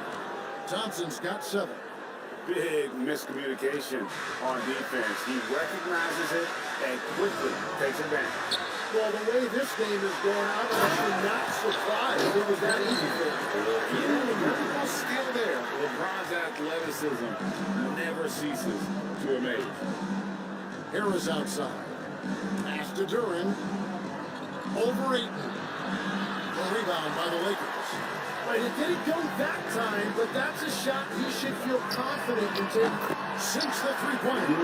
Thompson's got 7. Big miscommunication on defense. He recognizes it and quickly takes advantage. Well, the way this game is going, I'm actually not surprised it was that easy for him. Yeah, incredible skill there. LeBron's athleticism never ceases to amaze. Harris outside. Pass to Duran. Over Ayton. A rebound by the Lakers. Right, it didn't go that time, but that's a shot he should feel confident in taking. Since the 3-pointer,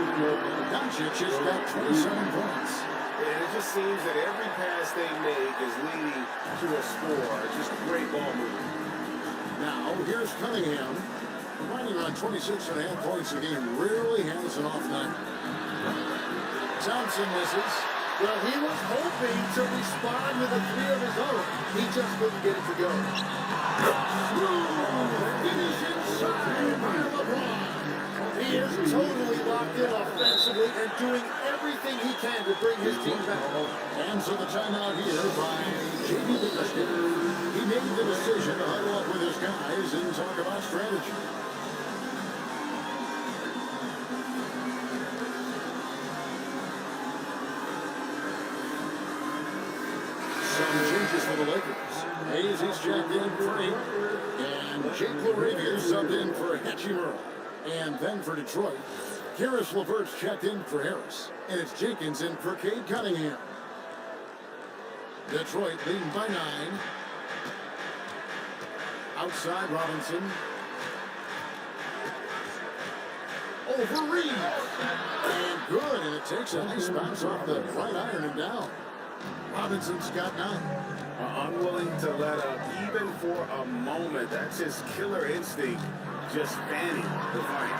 Doncic has got 27 points. And it just seems that every pass they make is leading to a score. Just great ball movement. Now, here's Cunningham. Running on 26.5 points a game. Rarely has an off night. Thompson misses. Well, he was hoping to respond with a 3 of his own. He just couldn't get it to go. Finish inside by LeBron. He is totally locked in offensively and doing everything he can to bring his team back. And so the timeout here by J.B. Bickerstaff. He made the decision to huddle up with his guys and talk about strategy. Some changes for the Lakers. Hayes is checked in for 8. And Jake LaRavia subbed in for Hachimura. And then for Detroit, Karis LeVert's checked in for Harris. And it's Jenkins in for Cade Cunningham. Detroit leading by 9. Outside Robinson. Over Reed. And good, and it takes a nice bounce off the right iron and down. Robinson's got 9. Unwilling to let up even for a moment. That's his killer instinct, just fanning the fight.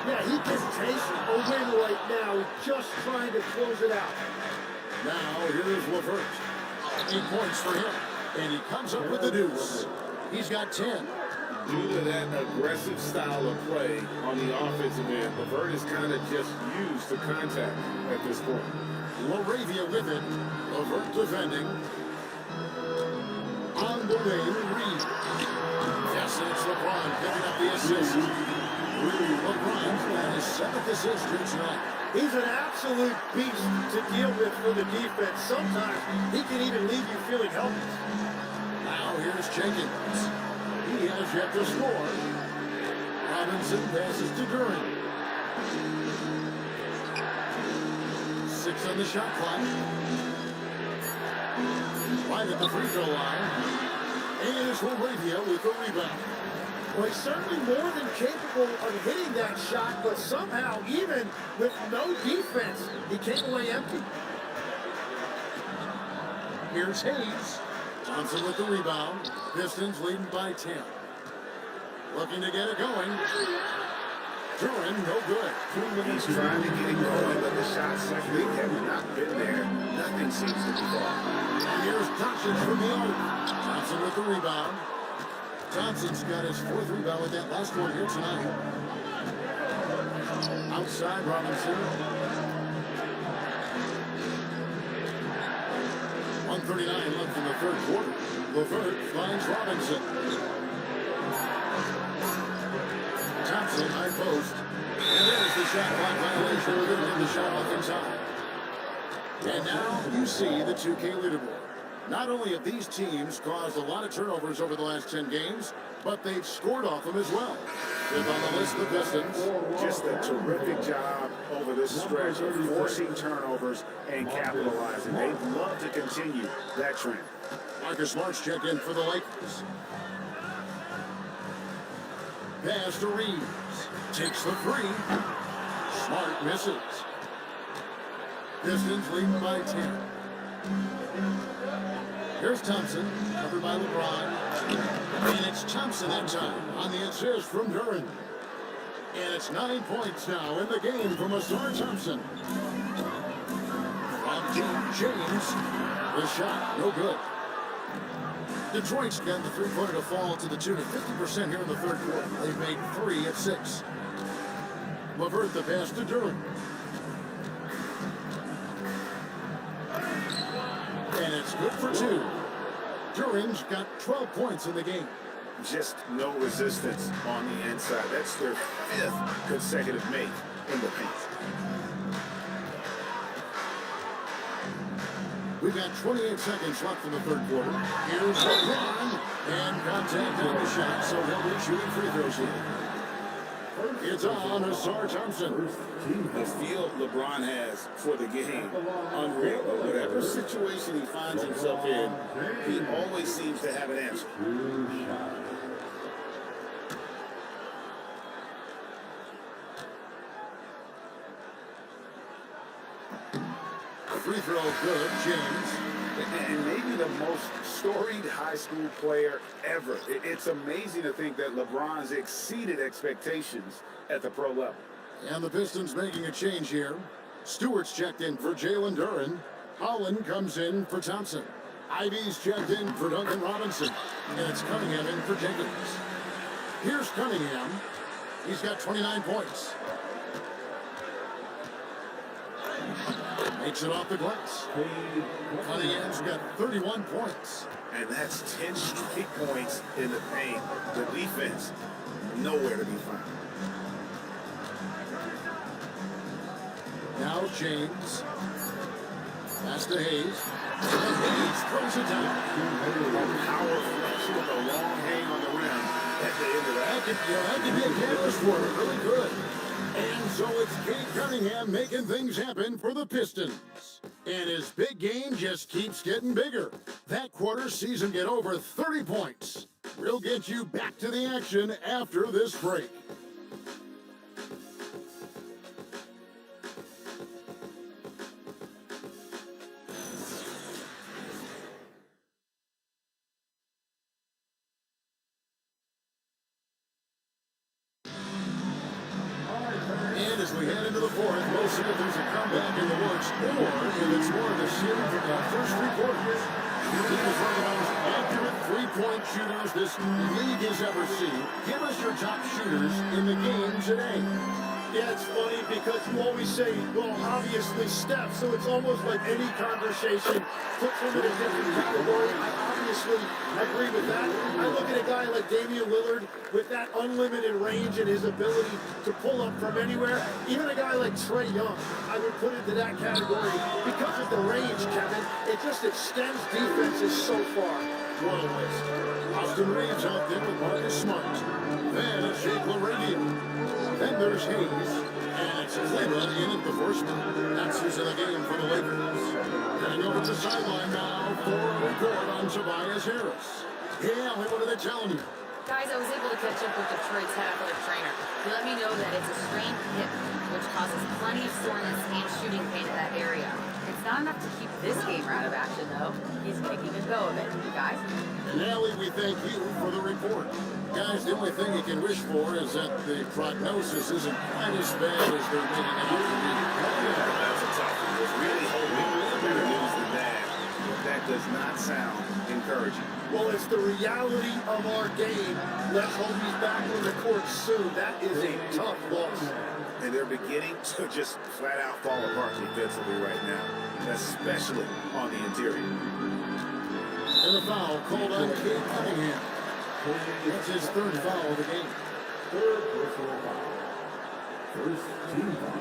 Yeah, he can taste a win right now, just trying to close it out. Now here's LeVert. 8 points for him, and he comes up with the deuce. He's got 10. Due to that aggressive style of play on the offensive end, LeVert is kind of just used to contact at this point. LaRavia with it. LeVert defending. On the lane, Reed. Yes, and it's LeBron picking up the assist. LeBron's got his 7th assist here tonight. He's an absolute beast to deal with for the defense. Sometimes he can even leave you feeling helpless. Now here's Jenkins. He has yet to score. Robinson passes to Duren. 6 on the shot clock. Right at the free throw line. And it's LaRavia with the rebound. Well, he's certainly more than capable of hitting that shot, but somehow, even with no defense, he came away empty. Here's Hayes. Johnson with the rebound. Pistons leading by 10. Looking to get it going. Duren, no good. He's trying to get it going, but the shots simply have not been there. Nothing seems to be falling. And here's Johnson from the arc. Johnson with the rebound. Johnson's got his 4th rebound with that last one here tonight. Outside Robinson. 1:39 left in the 3rd quarter. LeVert finds Robinson. Thompson, high post. And there's the shot clock violation. We're going to get the shot off inside. And now you see the 2K leaderboard. Not only have these teams caused a lot of turnovers over the last 10 games, but they've scored off them as well. Fifth on the list, the Pistons. Just a terrific job over this stretch of forcing turnovers and capitalizing. They'd love to continue that trend. Marcus Smart's check in for the Lakers. Pass to Reeves. Takes the 3. Smart misses. Pistons leading by 10. Here's Thompson, covered by LeBron. And it's Thompson that time on the assist from Duren. And it's 9 points now in the game from Ausar Thompson. From James, the shot, no good. Detroit's got the 3-pointer to fall to the tune of 50% here in the 3rd quarter. They've made 3 of 6. LeVert the pass to Duren. And it's good for 2. Duren's got 12 points in the game. Just no resistance on the inside. That's their 5th consecutive make in the paint. We've got 28 seconds left in the 3rd quarter. Here's LeBron. And contact on the shot, so he'll be shooting free throws here. It's on Ausar Thompson. The feel LeBron has for the game, unreal. Whatever situation he finds himself in, he always seems to have an answer. Free throw good, James. And maybe the most storied high school player ever. It's amazing to think that LeBron's exceeded expectations at the pro level. And the Pistons making a change here. Stewart's checked in for Jalen Duren. Holland comes in for Thompson. Ivy's checked in for Duncan Robinson. And it's Cunningham in for Jenkins. Here's Cunningham. He's got 29 points. Makes it off the glass. Cunningham's got 31 points. And that's 10 straight points in the paint. The defense, nowhere to be found. Now James. Pass to Hayes. And Hayes throws it down. Power flush with a long hang on the rim at the end of that. That could be a canvas for it. Really good. And so it's Cade Cunningham making things happen for the Pistons. And his big game just keeps getting bigger. That quarter sees him get over 30 points. We'll get you back to the action after this break. And as we head into the fourth, we'll see if there's a comeback in the works or if it's more of a series of the first three quarters. Your team is one of the most accurate three-point shooters this league has ever seen. Give us your top shooters in the game today. Yeah, it's funny because you always say, well, obviously Steph, so it's almost like any conversation puts him in a different category. I obviously agree with that. I look at a guy like Damian Lillard with that unlimited range and his ability to pull up from anywhere. Even a guy like Trae Young, I would put into that category because of the range, Kevin. It just extends defenses so far. What a list. Austin Reeves out there with Marcus Smart. Then it's Jake LaRavia. Then there's Hayes, and it's Cleveland in at the first. That's who's in the game for the Lakers. Heading over to the sideline now for a report on Tobias Harris. Yeah, what are they telling you? Guys, I was able to catch up with Detroit's head athletic trainer. He let me know that it's a strained hip, which causes plenty of soreness and shooting pain in that area. It's not enough to keep this game out of action, though. He's making a go of it. Guys? And Allie, we thank you for the report. Guys, the only thing you can wish for is that the prognosis isn't quite as bad as they're making it out to be. That's a tough one. There's really hoping for better news than that. That does not sound encouraging. Well, it's the reality of our game. Let's hope he's back on the court soon. That is a tough loss. And they're beginning to just flat out fall apart defensively right now, especially on the interior. And a foul called on Cade Cunningham. That's his third foul of the game. Third personal foul. First team foul.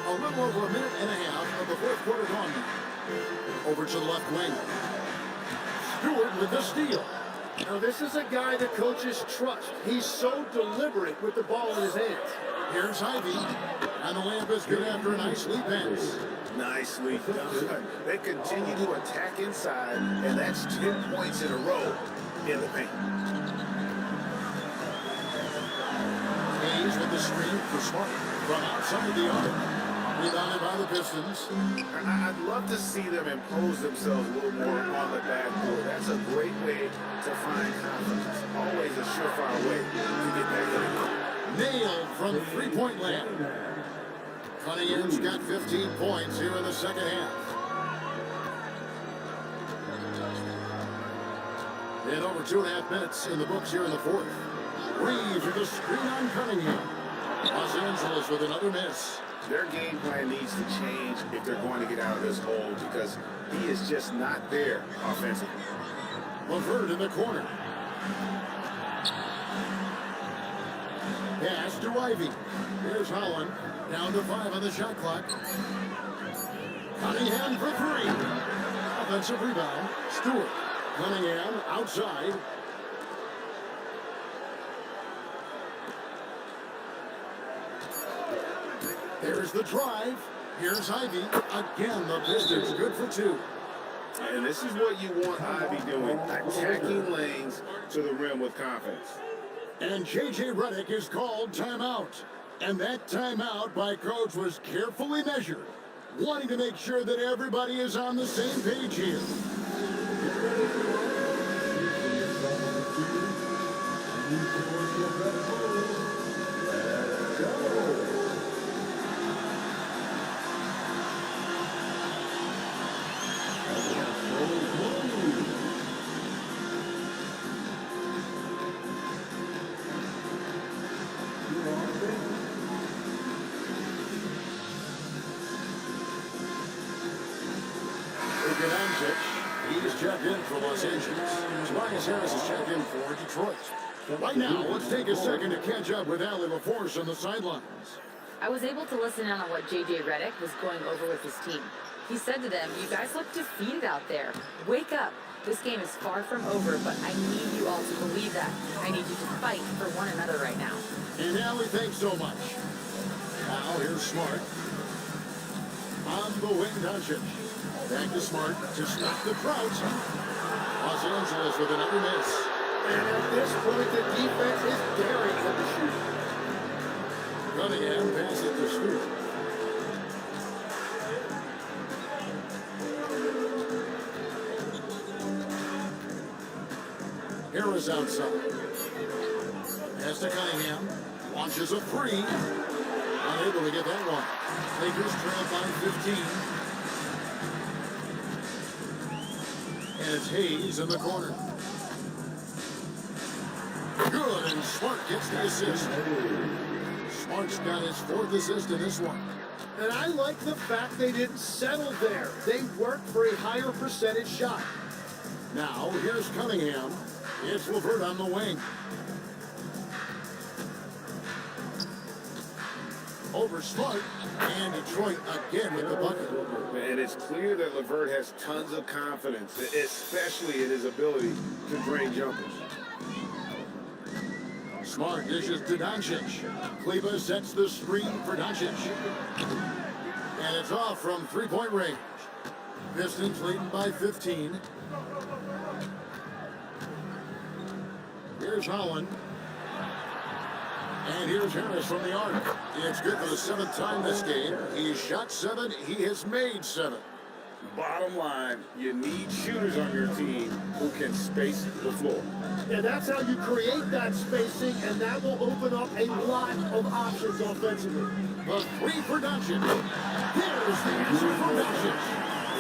A little over a minute and a half of the fourth quarter gone now. Over to the left wing. Stewart with the steal. Now, this is a guy that coaches trust. He's so deliberate with the ball in his hands. Here's Ivy. And the layup is good after a nice lead pass. Nicely done. They continue to attack inside, and that's 10 points in a row in the paint. Hayes with the screen for Smart from outside the arc. Rebounded by the Pistons. I'd love to see them impose themselves a little more on the backboard. That's a great way to find confidence. Always a surefire way to get that going. Nailed from three-point land. Cunningham's got 15 points here in the second half. And over 2.5 minutes in the books here in the fourth. Reeves with a screen on Cunningham. Los Angeles with another miss. Their game plan needs to change if they're going to get out of this hole because he is just not there offensively. LeVert in the corner. Pass to Ivy. Here's Holland. Down to 5 on the shot clock. Cunningham for 3. Offensive rebound. Stewart. Cunningham outside. There's the drive. Here's Ivy. Again, the Pistons good for 2. And this is what you want Ivy doing, attacking lanes to the rim with confidence. And J.J. Redick is called timeout. And that timeout by coach was carefully measured, wanting to make sure that everybody is on the same page here. He's checked in for Los Angeles. Tobias Harris is checked in for Detroit. Right now, let's take a second to catch up with Allie LaForce on the sidelines. I was able to listen in on what J.J. Redick was going over with his team. He said to them, "You guys look defeated out there. Wake up. This game is far from over, but I need you all to believe that. I need you to fight for one another right now." And Allie, thanks so much. Now here's Smart. On the wing, Doncic. Back to Smart to stop the Trout. Los Angeles with another miss. And at this point, the defense is daring him to shoot. Cunningham passes it to Stewart. Harris outside. Pass to Cunningham. Launches a three. Unable to get that one. Lakers trail by 15. And it's Hayes in the corner. Good, and Smart gets the assist. Smart's got his 4th assist in this one. And I like the fact they didn't settle there. They worked for a higher percentage shot. Now, here's Cunningham. It's LeVert on the wing. Over Smart, and Detroit again with the bucket. And it's clear that LeVert has tons of confidence, especially in his ability to drain jumpers. Smart dishes to Doncic. Kleba sets the screen for Doncic. And it's off from three-point range. Pistons leading by 15. Here's Holland. And here's Harris from the arc. It's good for the 7th time this game. He shot 7. He has made 7. Bottom line, you need shooters on your team who can space the floor. And that's how you create that spacing, and that will open up a lot of options offensively. The three for Doncic. Here's the answer for Doncic.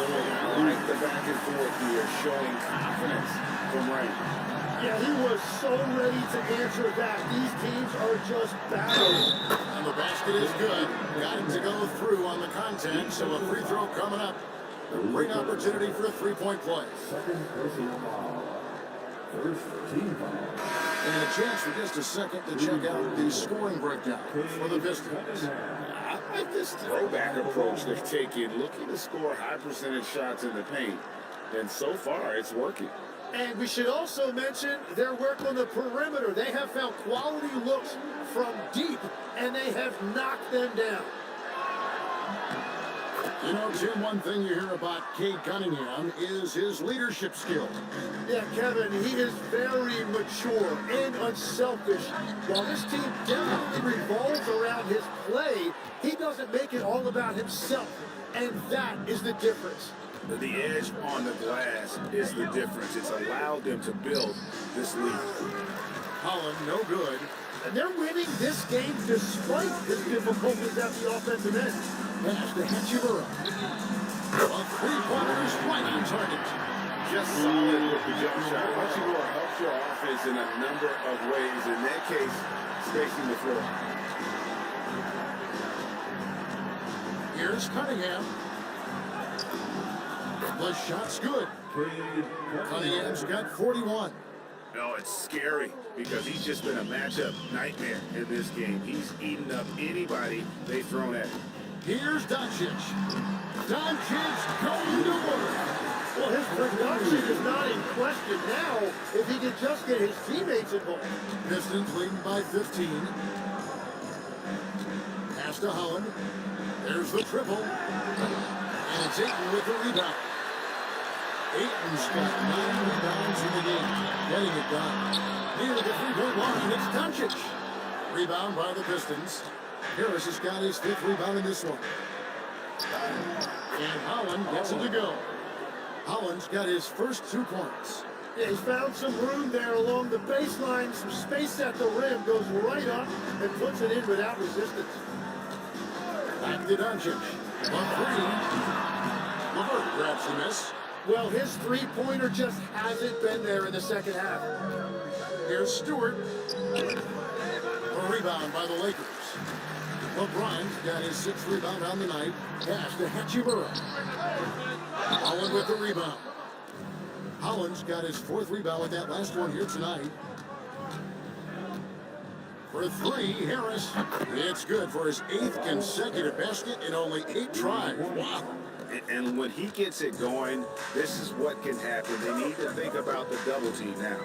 I like the back and forth here, showing confidence from Ray. Yeah, he was so ready to answer that. These teams are just battling. And the basket is good. Got him to go through on the contact, so a free throw coming up. A great opportunity for a three-point play. Second personal foul. First team foul. And a chance for just a second to check out the scoring breakdown for the Pistons. I like this throwback approach they're taking, looking to score high percentage shots in the paint. And so far, it's working. And we should also mention their work on the perimeter. They have found quality looks from deep, and they have knocked them down. You know, Tim, one thing you hear about Cade Cunningham is his leadership skill. Yeah, Kevin, he is very mature and unselfish. While this team definitely revolves around his play, he doesn't make it all about himself. And that is the difference. The edge on the glass is the difference. It's allowed them to build this lead. Holland, no good. And they're winning this game despite the difficulties at the offensive end. Pass to Hachimura. A three-pointers right on target. Just solid with the jump shot. Hachimura helps your offense in a number of ways. In that case, spacing the floor. Here's Cunningham. The shot's good. Cunningham's got 41. No, it's scary because he's just been a matchup nightmare in this game. He's eaten up anybody they've thrown at him. Here's Doncic. Doncic going to work. Well, his production is not in question now if he can just get his teammates involved. Pistons leading by 15. Pass to Holland. There's the triple. And it's Ayton with the rebound. Ayton's got 9 rebounds in the game. Getting it done. Near the three-point line, it's Doncic. Rebound by the Pistons. Harris has got his 5th rebound in this one. And Holland gets it to go. Holland's got his first 2 points. Yeah, he's found some room there along the baseline. Some space at the rim. Goes right up and puts it in without resistance. Back to Doncic. On 3. LeVert grabs the miss. Well, his three-pointer just hasn't been there in the second half. Here's Stewart. A rebound by the Lakers. LeBron's got his 6th rebound on the night. Pass to Hachimura. Holland with the rebound. Holland's got his 4th rebound with that last one here tonight. For 3, Harris. It's good for his 8th consecutive basket in only 8 tries. Wow. And when he gets it going, this is what can happen. They need to think about the double team now.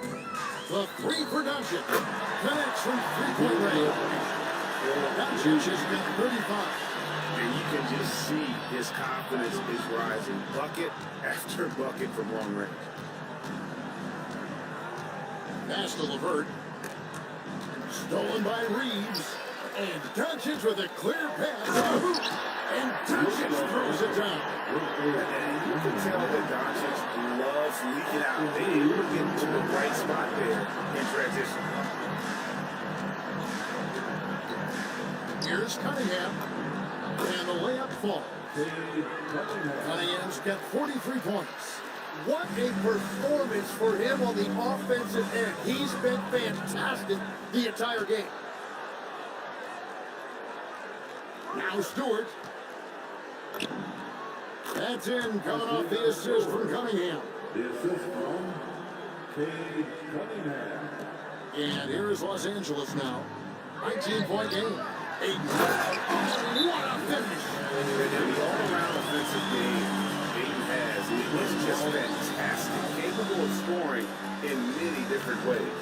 The 3 for Doncic. Connects from three-point range. Doncic has got 35. And you can just see his confidence is rising. Bucket after bucket from long range. Pass to LeVert. Stolen by Reeves. And Doncic with a clear pass. And Doncic throws it down. And you can tell that Doncic loves leaking out. They able to get to the right spot there in transition. Here's Cunningham. And the layup falls. Cunningham's got 43 points. What a performance for him on the offensive end. He's been fantastic the entire game. Now Stewart. That's in, coming off the assist from Cunningham. The assist from Cade Cunningham. And here is Los Angeles now. 19-point game. 8. What a finish. And the all-around offensive game Ayton has is just fantastic. Capable of scoring in many different ways.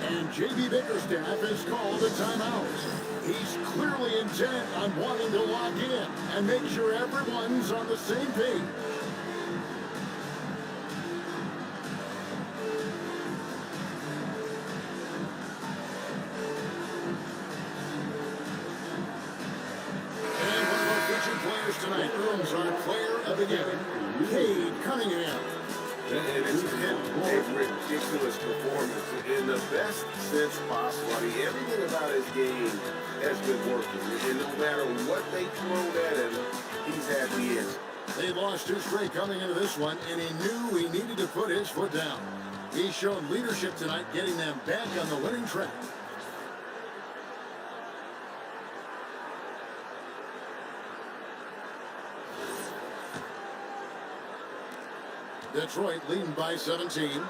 And J.B. Bickerstaff has called a timeout. He's clearly intent on wanting to lock in and make sure everyone's on the same page. And one of our featured players tonight earns our player of the game, Cade Cunningham. And it's been a ridiculous performance in the best sense possible. I mean, everything about his game has been working. And no matter what they throw at him, he's had the answer. They lost 2 straight coming into this one, and he knew he needed to put his foot down. He showed leadership tonight, getting them back on the winning track. Detroit leading by 17.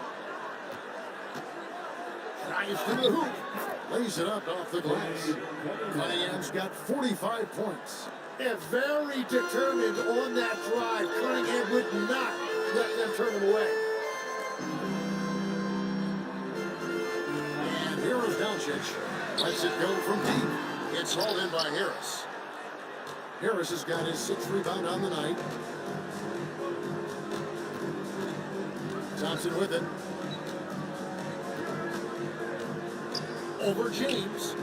Drives to the hoop. Lays it up off the glass. Cunningham's got 45 points. And very determined on that drive. Cunningham would not let them turn him away. And here is Doncic. Lets it go from deep. It's hauled in by Harris. Harris has got his 6th rebound on the night. Thompson with it. Over James.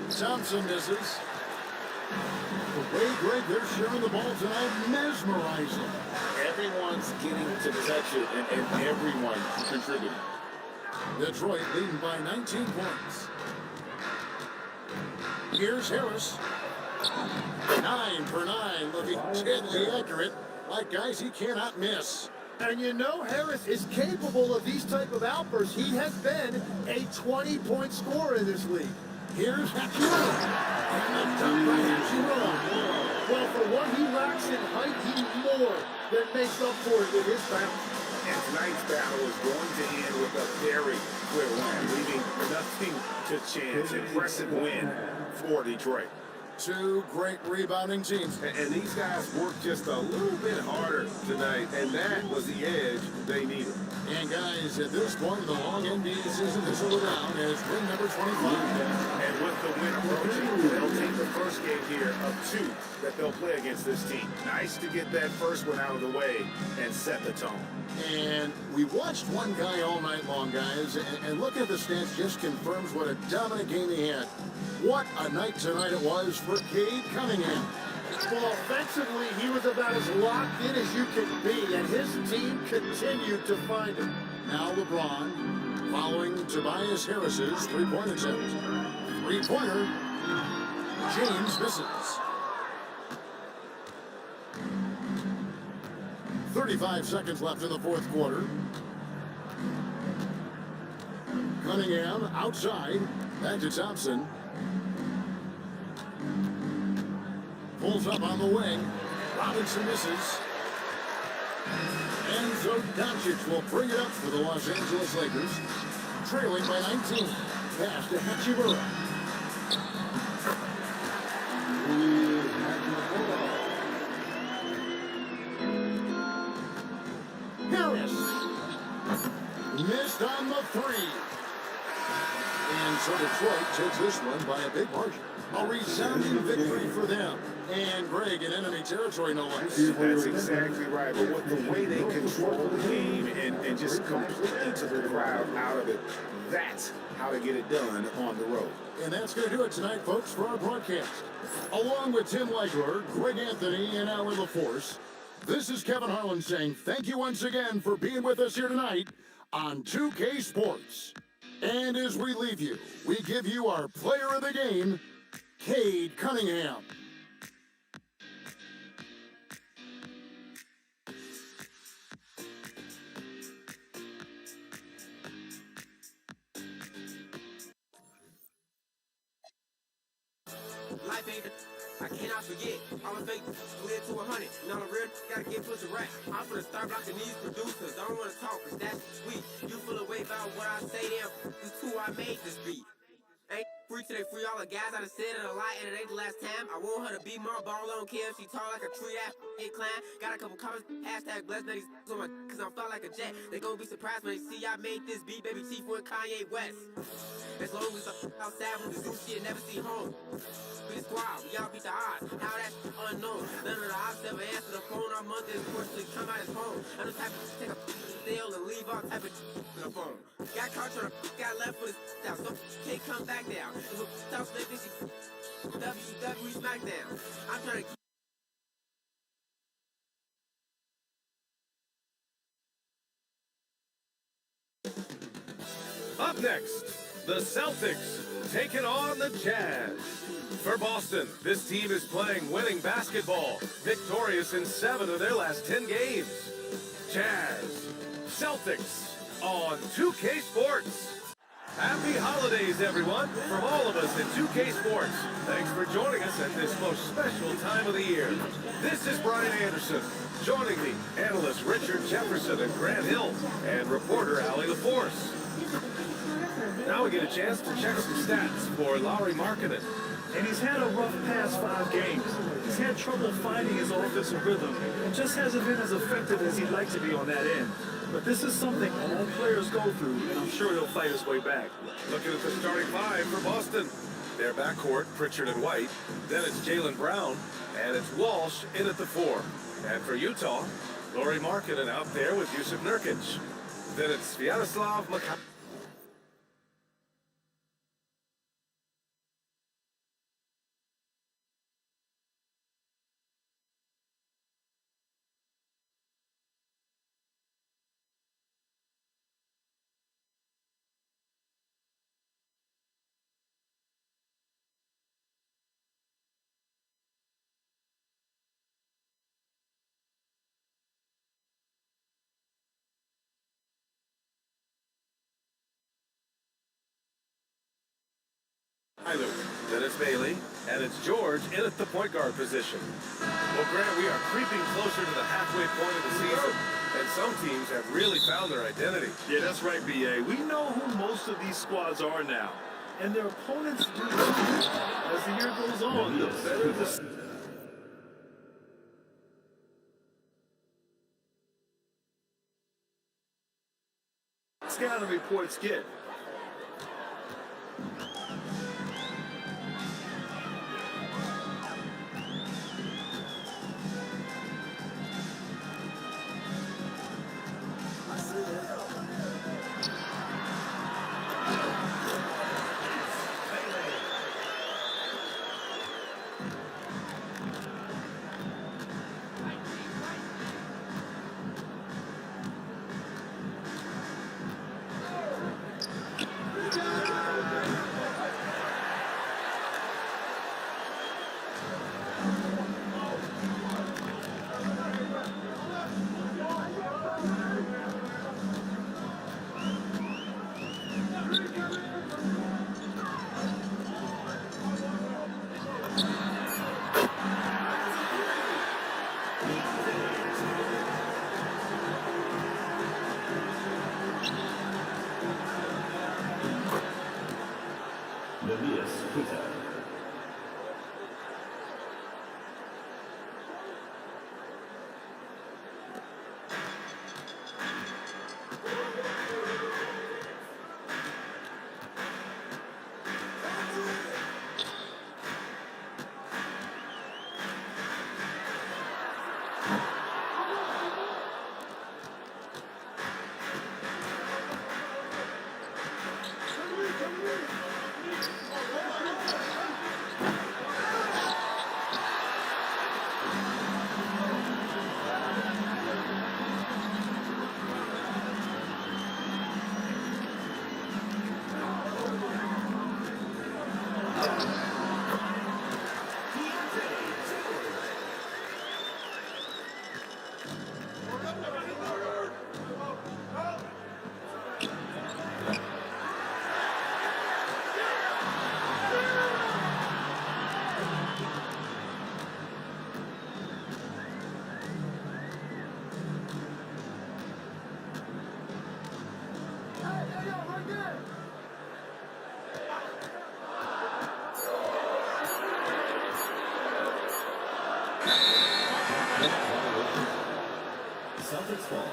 Thompson misses. The way, Greg, they're sharing the ball tonight, mesmerizing. Everyone's getting to touch it, and everyone contributing. Detroit leading by 19 points. Here's Harris. 9 for 9, looking deadly accurate, like guys he cannot miss. And you know Harris is capable of these type of outbursts. He has been a 20-point scorer in this league. Here's Hachimura. And the dunk by Hachimura. Well, for what he lacks in height, he more than makes up for it with his bounce. And tonight's battle is going to end with a very clear win, leaving nothing to chance. Impressive win for Detroit. 2 great rebounding teams. And these guys worked just a little bit harder tonight, and that was the edge they needed. And guys, at this point in the long NBA season, this will go down as win number 25. And with the win approaching, they'll take the first game here of 2 that they'll play against this team. Nice to get that first one out of the way and set the tone. And we watched one guy all night long, guys, and look at the stats, just confirms what a dominant game he had. What a night tonight it was for Cade Cunningham. Well, offensively, he was about as locked in as you can be, and his team continued to find him. Now LeBron following Tobias Harris's three-point attempt. Three-pointer. James misses. 35 seconds left in the 4th quarter. Cunningham outside. Back to Thompson. Pulls up on the wing. Robinson misses. And so Doncic will bring it up for the Los Angeles Lakers. Trailing by 19. Pass to Hachimura. Harris. Missed on the 3. And so Detroit takes this one by a big margin. A resounding victory for them. And Greg in enemy territory, no less. That's exactly right. But with the way they control the game and just completely took the crowd out of it, that's how to get it done on the road. And that's going to do it tonight, folks, for our broadcast. Along with Tim Legler, Greg Anthony, and Allie LaForce, this is Kevin Harlan saying thank you once again for being with us here tonight on 2K Sports. And as we leave you, we give you our player of the game, Cade Cunningham. Life ain't I cannot forget. All the fake live to 100. And all the real gotta get put to right. I'm finna start blocking these producers. I don't wanna talk, cause that's sweet. You feel away about what I say, damn, this who I made this beat. Ain't free till they free all the guys. I done said it a lot, and it ain't the last time. I want her to be more ball on Kim. She tall like a tree, that incline. Got a couple comments, hashtag blessed, now these on my, cause I'm felt like a jet. They gon' be surprised when they see I made this beat, baby Chief with Kanye West. As long as I'm outside with the zoo shit, never see home. We the squad, we all beat the odds. How that's unknown. None of the odds ever answer the phone. Our month is forced to come out his home. I'm the type to take a deal and leave all type of in the phone. Got caught trying to got left with his out. So can't come back down. It was tough slick this WWE SmackDown. I'm trying to keep Up next, the Celtics taking on the Jazz. For Boston, this team is playing winning basketball, victorious in 7 of their last 10 games. Jazz, Celtics on 2K Sports. Happy holidays, everyone, from all of us at 2K Sports. Thanks for joining us at this most special time of the year. This is Brian Anderson. Joining me, analysts Richard Jefferson and Grant Hill, and reporter Allie LaForce. Now we get a chance to check some stats for Lauri Markkanen. And he's had a rough past 5 games. He's had trouble finding his offensive rhythm and just hasn't been as effective as he'd like to be on that end. But this is something all players go through, and I'm sure he'll fight his way back. Looking at the starting 5 for Boston. Their backcourt, Pritchard and White. Then it's Jaylen Brown, and it's Walsh in at the 4. And for Utah, Lauri Markkanen out there with Jusuf Nurkic. Then it's Sviatoslav Mikhailov. Then it's Bailey, and it's George in at the point guard position. Well, Grant, we are creeping closer to the halfway point of the season, and some teams have really found their identity. Yeah, that's right, B.A. We know who most of these squads are now, and their opponents do too. As the year goes on, the better the... Scouting reports get. Celtics fall.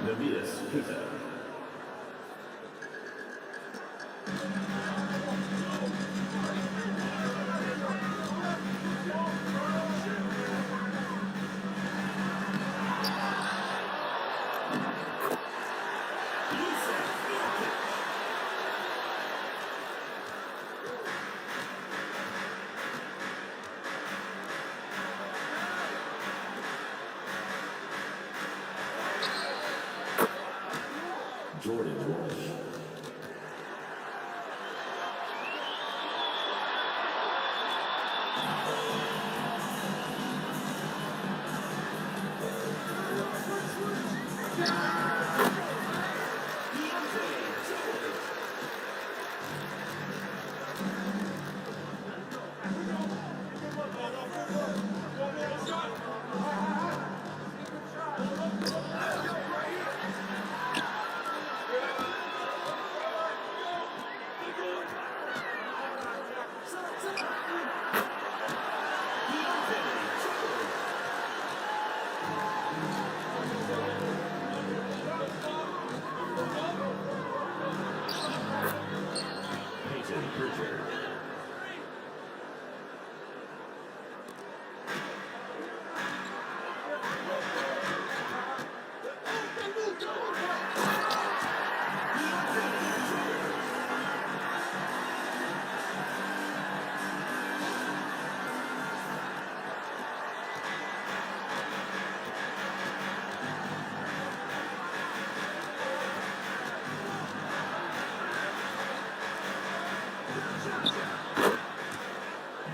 Navitas Pizza. Jordan Walsh. Peyton Pritchard.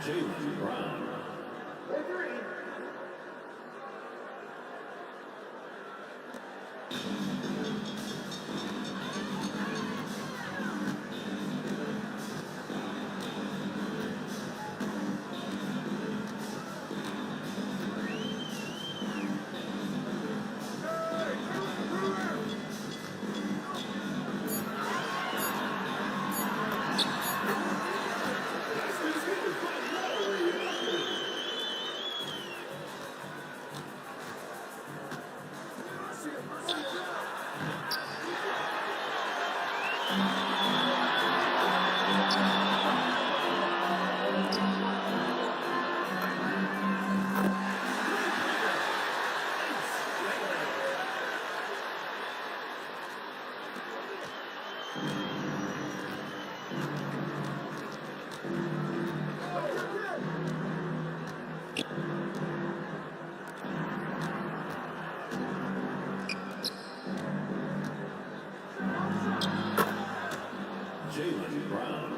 Jaylen Brown. Jaylen Brown.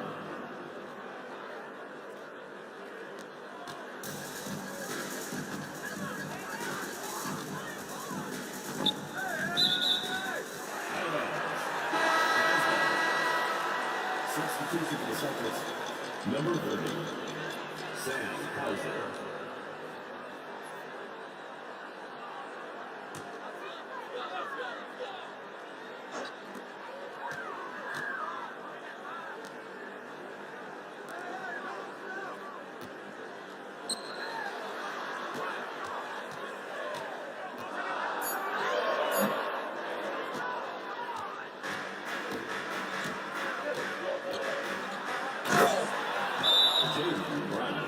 Substitution for the Celtics. Number 30, Sam Hauser. Jaylen Brown.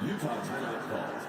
Utah timeout called.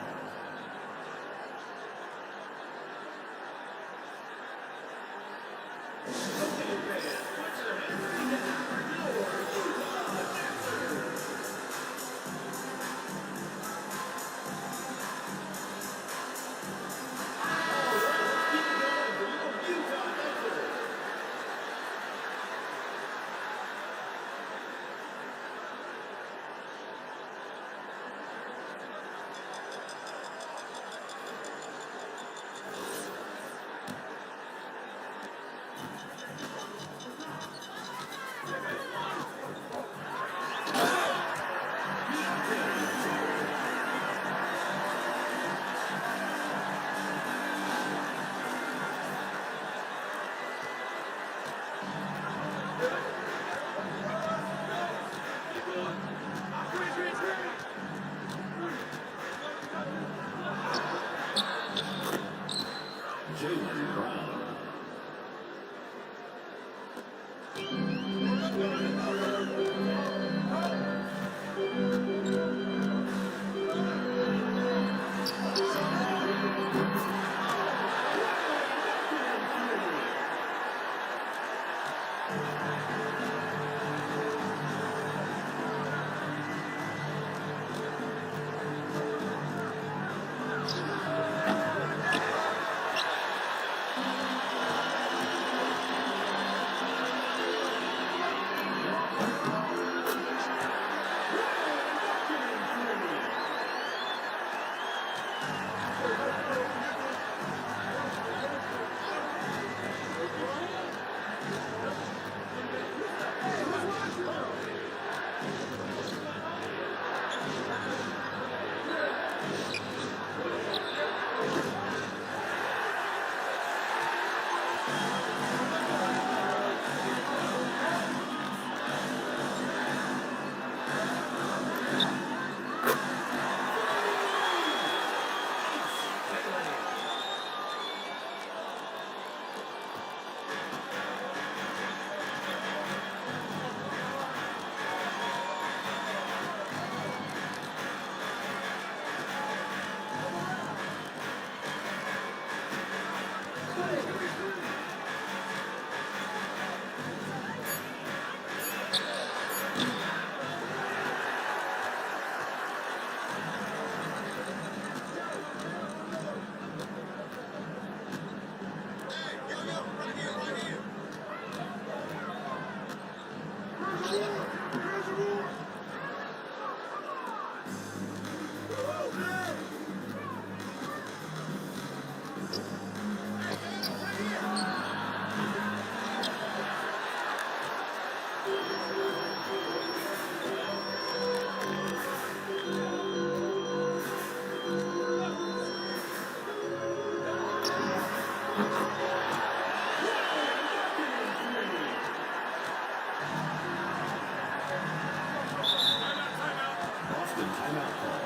Boston timeout call.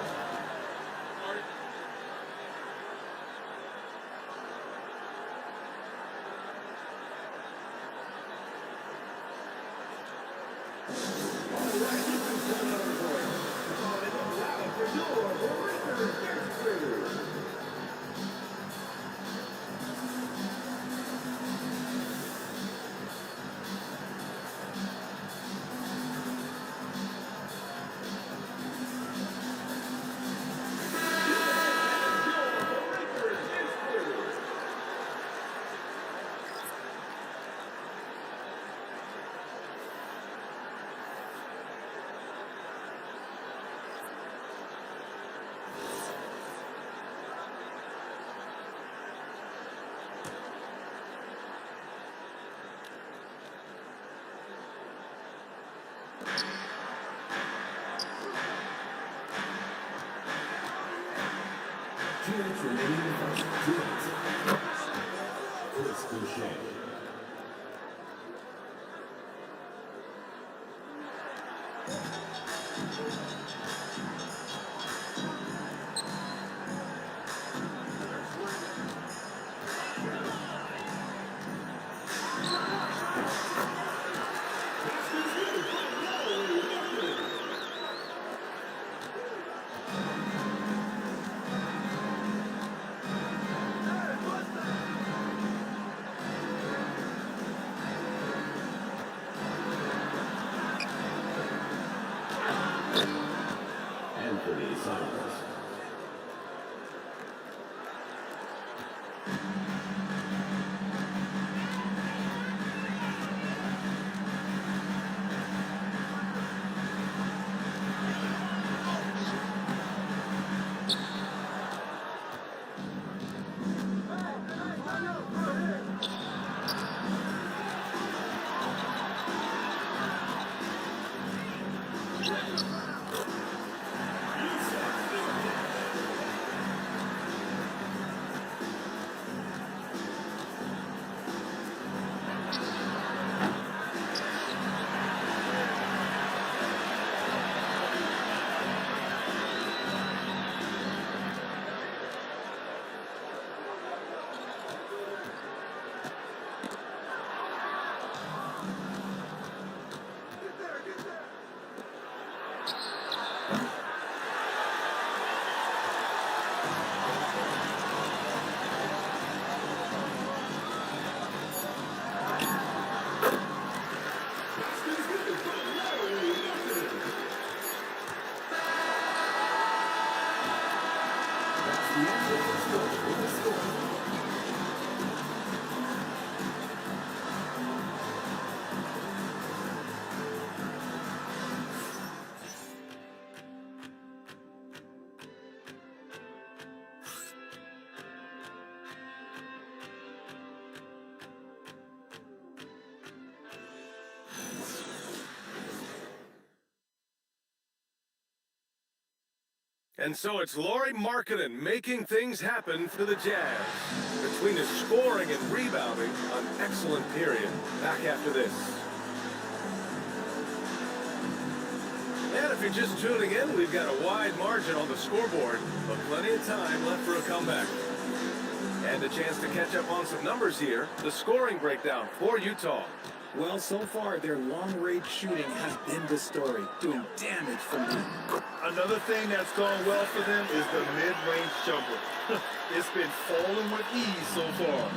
Chance remaining in first. Chris Boucher. Anthony Simons. And so it's Lauri Markkanen making things happen for the Jazz. Between his scoring and rebounding, an excellent period. Back after this. And if you're just tuning in, we've got a wide margin on the scoreboard, but plenty of time left for a comeback. And a chance to catch up on some numbers here. The scoring breakdown for Utah. Well, so far, their long-range shooting has been the story, doing damage from them. Another thing that's gone well for them is the mid-range jumper. It's been falling with ease so far.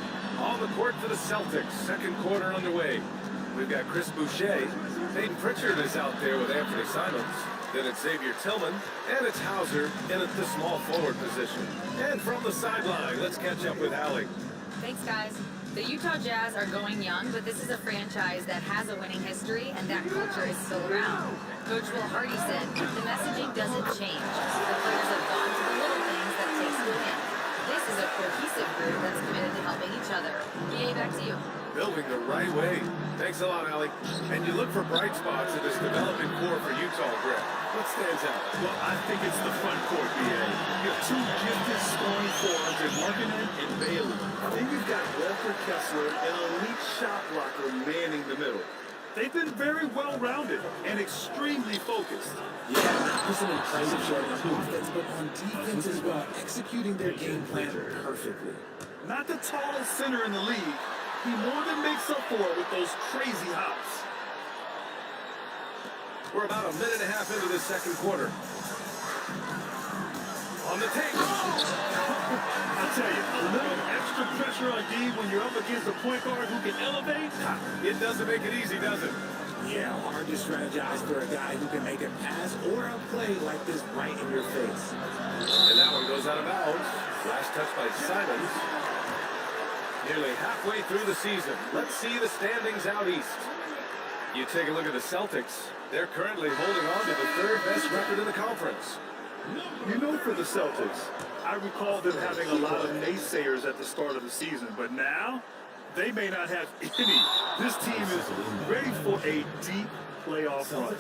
On the court for the Celtics, second quarter underway. We've got Chris Boucher. Peyton Pritchard is out there with Anthony Simons. Then it's Xavier Tillman, and it's Hauser in at the small forward position. And from the sideline, let's catch up with Allie. Thanks, guys. The Utah Jazz are going young, but this is a franchise that has a winning history, and that culture is still around. Coach Will Hardy said, the messaging doesn't change. The players have gone to the little things that takes to win. This is a cohesive group that's committed to helping each other. BA, back to you. Building the right way. Thanks a lot, Allie. And you look for bright spots in this developing core for Utah, Brett. What stands out? Well, I think it's the front court, BA. You have two gifted scoring forwards in Markkanen and Bailey. Walker Kessler, an elite shot blocker manning the middle. They've been very well-rounded and extremely focused. Yeah, not just an impressive showing on offense, but on defense as well, executing their game plan perfectly. Not the tallest center in the league, he more than makes up for it with those crazy hops. We're about a minute and a half into this second quarter. On the take. I'll tell you, a little extra pressure on D when you're up against a point guard who can elevate. It doesn't make it easy, does it? Yeah, hard to strategize for a guy who can make a pass or a play like this right in your face. And that one goes out of bounds. Last touch by Simons. Nearly halfway through the season. Let's see the standings out east. You take a look at the Celtics. They're currently holding on to the third best record in the conference. You know, for the Celtics, I recall them having a lot of naysayers at the start of the season, but now they may not have any. This team is ready for a deep playoff run.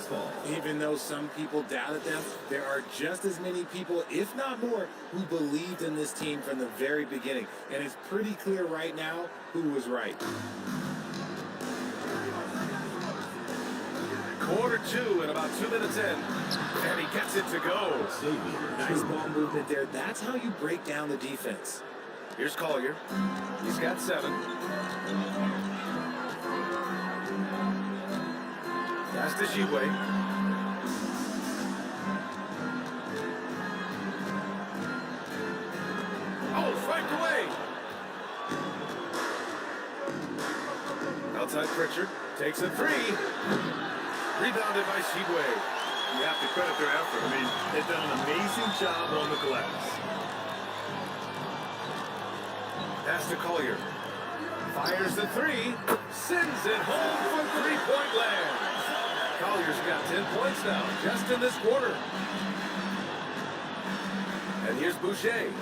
Even though some people doubted them, there are just as many people, if not more, who believed in this team from the very beginning. And it's pretty clear right now who was right. Quarter two and about 2 minutes in. And he gets it to go. Nice ball movement there. That's how you break down the defense. Here's Collier. He's got 7. Pass to Shibwe. Oh, franked away. Outside Pritchard. Takes a 3. Rebounded by Shibwe. You have to credit their effort. I mean, they've done an amazing job on the glass. Pass to Collier. Fires the 3. Sends it home from three-point land. Collier's got 10 points now, just in this quarter. And here's Boucher.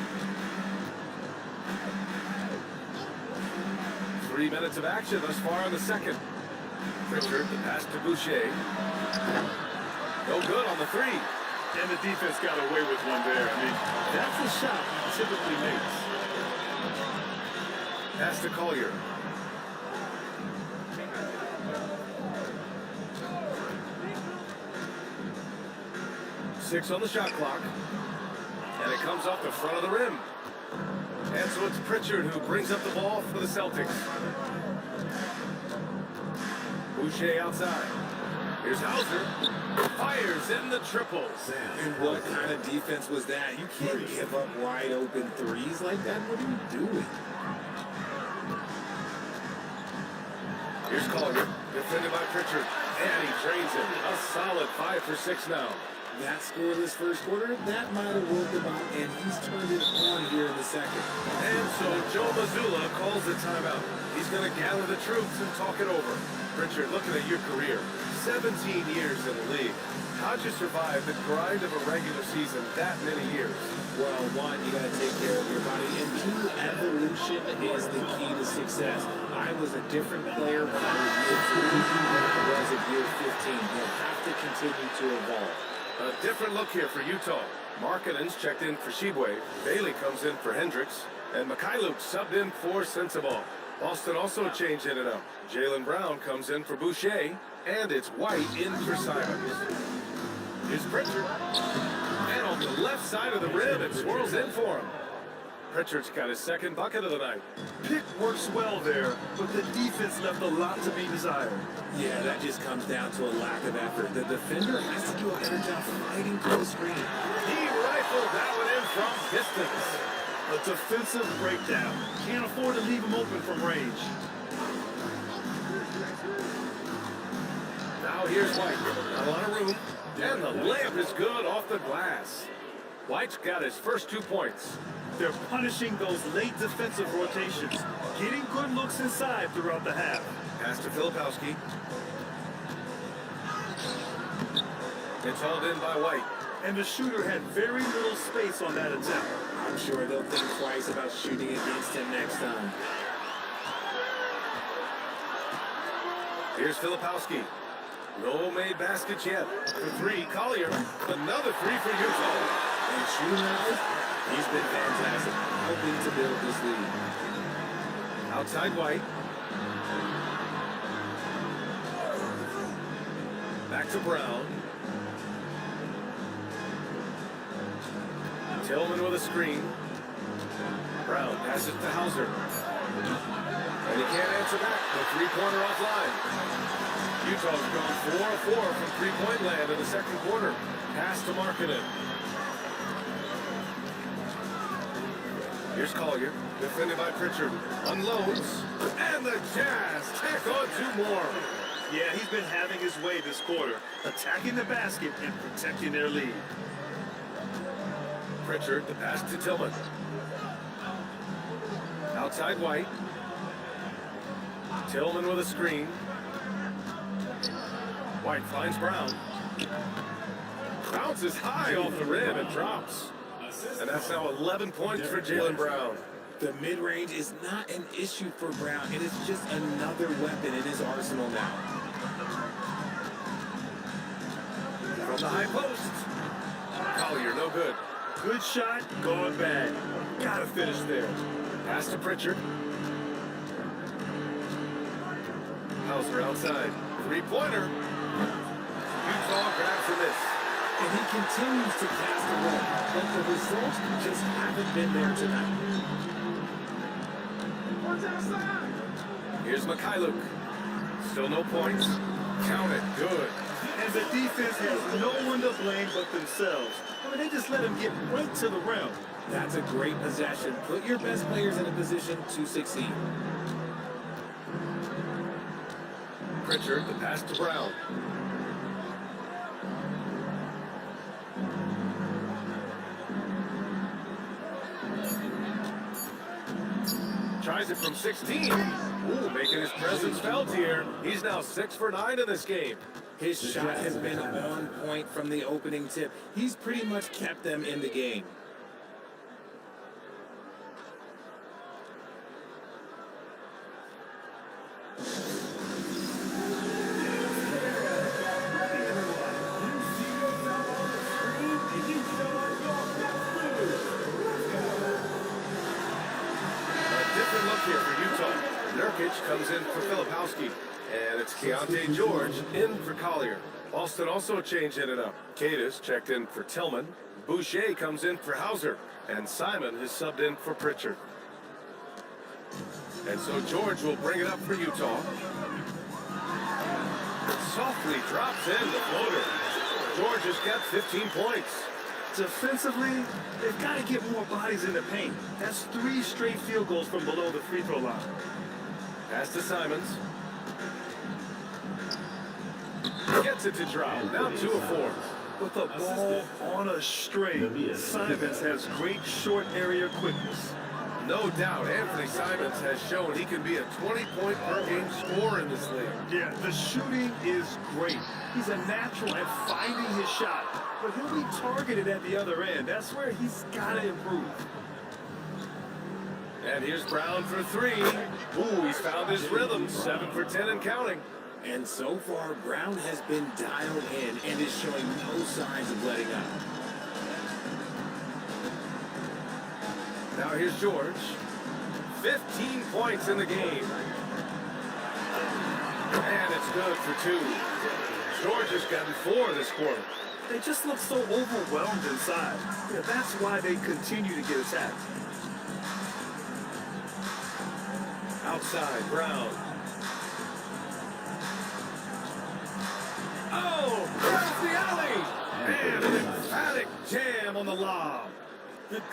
3 minutes of action thus far in the second. Pritchard, the pass to Boucher. No good on the 3. And the defense got away with one there. I mean, that's a shot he typically makes. Pass to Collier. Six on the shot clock. And it comes off the front of the rim. And so it's Pritchard who brings up the ball for the Celtics. Boucher outside. Here's Hauser. Fires in the triple. And what kind of defense was that? You can't give up wide open threes like that. What are you doing? Here's Collier. Defended by Pritchard. And he trades it. A solid 5 for 6 now. That scoreless first quarter, that might have worked him out, and he's turned it on here in the second. And so Joe Mazzulla calls the timeout. He's going to gather the troops and talk it over. Pritchard, looking at your career, 17 years in the league. How'd you survive the grind of a regular season that many years? Well, one, you got to take care of your body, and two, evolution is the key to success. I was a different player when I was year 3 than I was at year 15. You'll have to continue to evolve. A different look here for Utah. Markkanen's checked in for Shibwe. Bailey comes in for Hendricks. And Mikhailuk subbed in for Sensabaugh. Boston also changed in and out. Jaylen Brown comes in for Boucher. And it's White in for Simons. Here's Pritchard. And on the left side of the rim, it swirls in for him. Pritchard's got his second bucket of the night. Pick works well there, but the defense left a lot to be desired. Yeah, that just comes down to a lack of effort. The defender has to do a better job fighting through the screen. He rifled that one in from distance. A defensive breakdown. Can't afford to leave him open from range. Now here's White. Not a lot of room. And the layup is good off the glass. White's got his first 2 points. They're punishing those late defensive rotations, getting good looks inside throughout the half. Pass to Filipowski. It's hauled in by White. And the shooter had very little space on that attempt. I'm sure they'll think twice about shooting against him next time. Here's Filipowski. No made baskets yet. For 3, Collier. Another 3 for Utah. And shooting-wise, he's been fantastic, helping to build this lead. Outside White. Back to Brown. Tillman with a screen. Brown passes to Hauser. And he can't answer back. The three-pointer offline. Utah's gone 4 of 4 from three-point land in the second quarter. Pass to Markkanen. Here's Collier, defended by Pritchard. Unloads. And the Jazz tack on 2 more. Yeah, he's been having his way this quarter, attacking the basket and protecting their lead. Pritchard, the pass to Tillman. Outside White. Tillman with a screen. White finds Brown. Bounces high off the rim and drops. And that's now 11 points for Jaylen Brown. The mid-range is not an issue for Brown. It is just another weapon in his arsenal now. From the high post. Collier, no good. Good shot, going bad. Gotta finish there. Pass to Pritchard. Hauser outside. Three-pointer. Utah grabs the miss. And he continues to cast the ball, but the results just haven't been there tonight. Here's Mikhailuk. Still no points. Count it. Good. And the defense has no one to blame but themselves. I mean, they just let him get right to the rim. That's a great possession. Put your best players in a position to succeed. Pritchard, the pass to Brown. Tries it from 16. Ooh, making his presence felt here. He's now 6 for 9 in this game. His shot has been on point from the opening tip. He's pretty much kept them in the game. Comes in for Filipowski. And it's Keontae George in for Collier. Boston also changing it up. Cadis checked in for Tillman. Boucher comes in for Hauser. And Simon has subbed in for Pritchard. And so George will bring it up for Utah. Softly drops in the floater. George has got 15 points. Defensively, they've got to get more bodies in the paint. That's 3 straight field goals from below the free throw line. Pass to Simons. Gets it to Drow. Now 2 of 4. With the ball on a string, Simons has great short area quickness. No doubt, Anthony Simons has shown he can be a 20-point per game scorer in this league. Yeah, the shooting is great. He's a natural at finding his shot, but he'll be targeted at the other end. That's where he's got to improve. And here's Brown for 3. Ooh, he's found his rhythm. 7 for 10 and counting. And so far, Brown has been dialed in and is showing no signs of letting up. Now here's George. 15 points in the game. And it's good for 2. George has gotten 4 this quarter. They just look so overwhelmed inside. Yeah, that's why they continue to get attacked. Outside, Brown. Oh, across the alley! And an emphatic jam on the lob.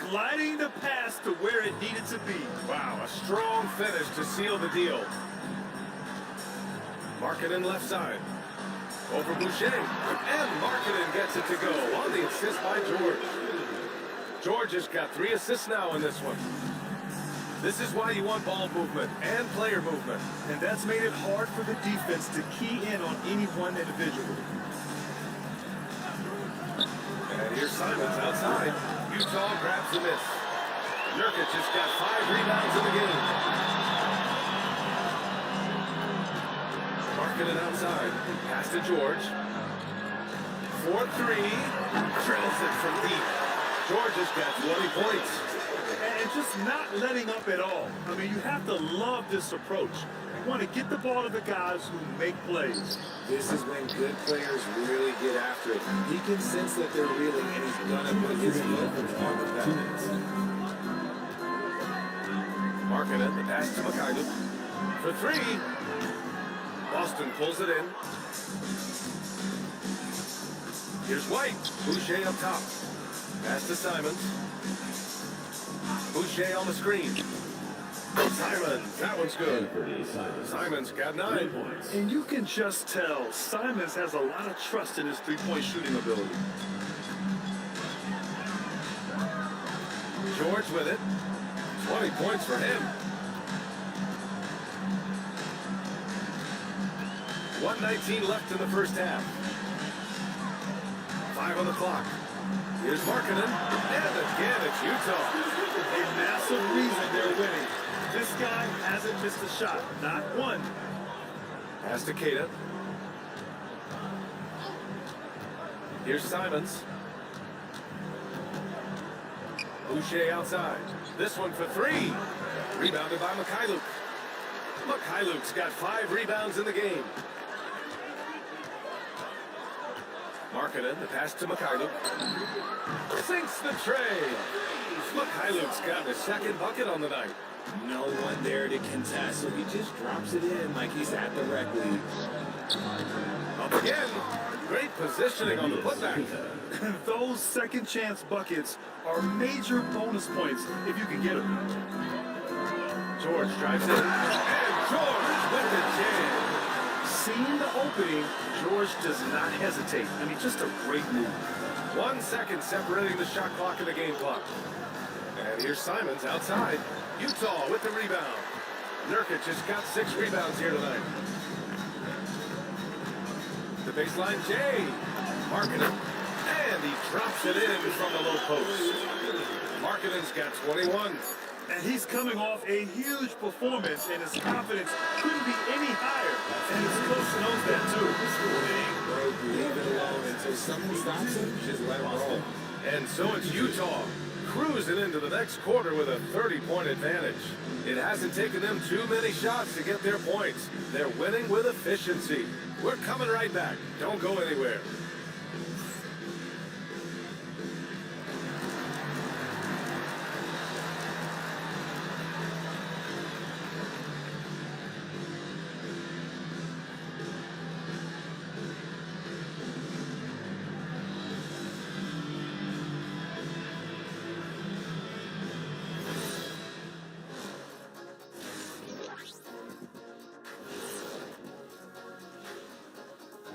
Gliding the pass to where it needed to be. Wow, a strong finish to seal the deal. Markkanen left side. Over Boucher. And Markkanen gets it to go on the assist by George. George has got 3 assists now in this one. This is why you want ball movement and player movement. And that's made it hard for the defense to key in on any one individual. And here's Simons outside. Utah grabs the miss. Nurkic just got 5 rebounds in the game. Markkanen outside. Pass to George. 4-3. Drills it from deep. George has got 20 points. and just not letting up at all. I mean, you have to love this approach. You want to get the ball to the guys who make plays. This is when good players really get after it. He can sense that they're reeling, and he's gonna put his foot on the pedals. Markkanen, the pass to Mikhailuk. For three. Boston pulls it in. Here's White. Boucher up top. Pass to Simons. Boucher on the screen. Simons, that one's good. Simons got 9 points. And you can just tell Simons has a lot of trust in his three-point shooting ability. George with it. 20 points for him. 1:19 left in the first half. 5 on the clock. Here's Markkanen. And again, it's Utah. A massive reason they're winning. This guy hasn't missed a shot. Not one. Pass to Keita. Here's Simons. Boucher outside. This one for 3. Rebounded by Mikhailuk. Mikhailuk's got 5 rebounds in the game. Markkanen, the pass to Mikhailuk. Sinks the tray. Mikhailuk's got the second bucket on the night. No one there to contest, so he just drops it in like he's at the rec league. Up again. Great positioning on the putback. Those second chance buckets are major bonus points if you can get them. George drives in. And George with the jam. Seeing the opening, George does not hesitate. I mean, just a great move. 1 second separating the shot clock and the game clock. And here's Simons outside. Utah with the rebound. Nurkic has got 6 rebounds here tonight. The baseline, Jay. Markkanen. And he drops it in from the low post. Markkanen's got 21. And he's coming off a huge performance, and his confidence couldn't be any higher. And his coach knows that too. Big break, leave it alone until someone stops him. Just let him roll. And so it's Utah cruising into the next quarter with a 30-point advantage. It hasn't taken them too many shots to get their points. They're winning with efficiency. We're coming right back. Don't go anywhere.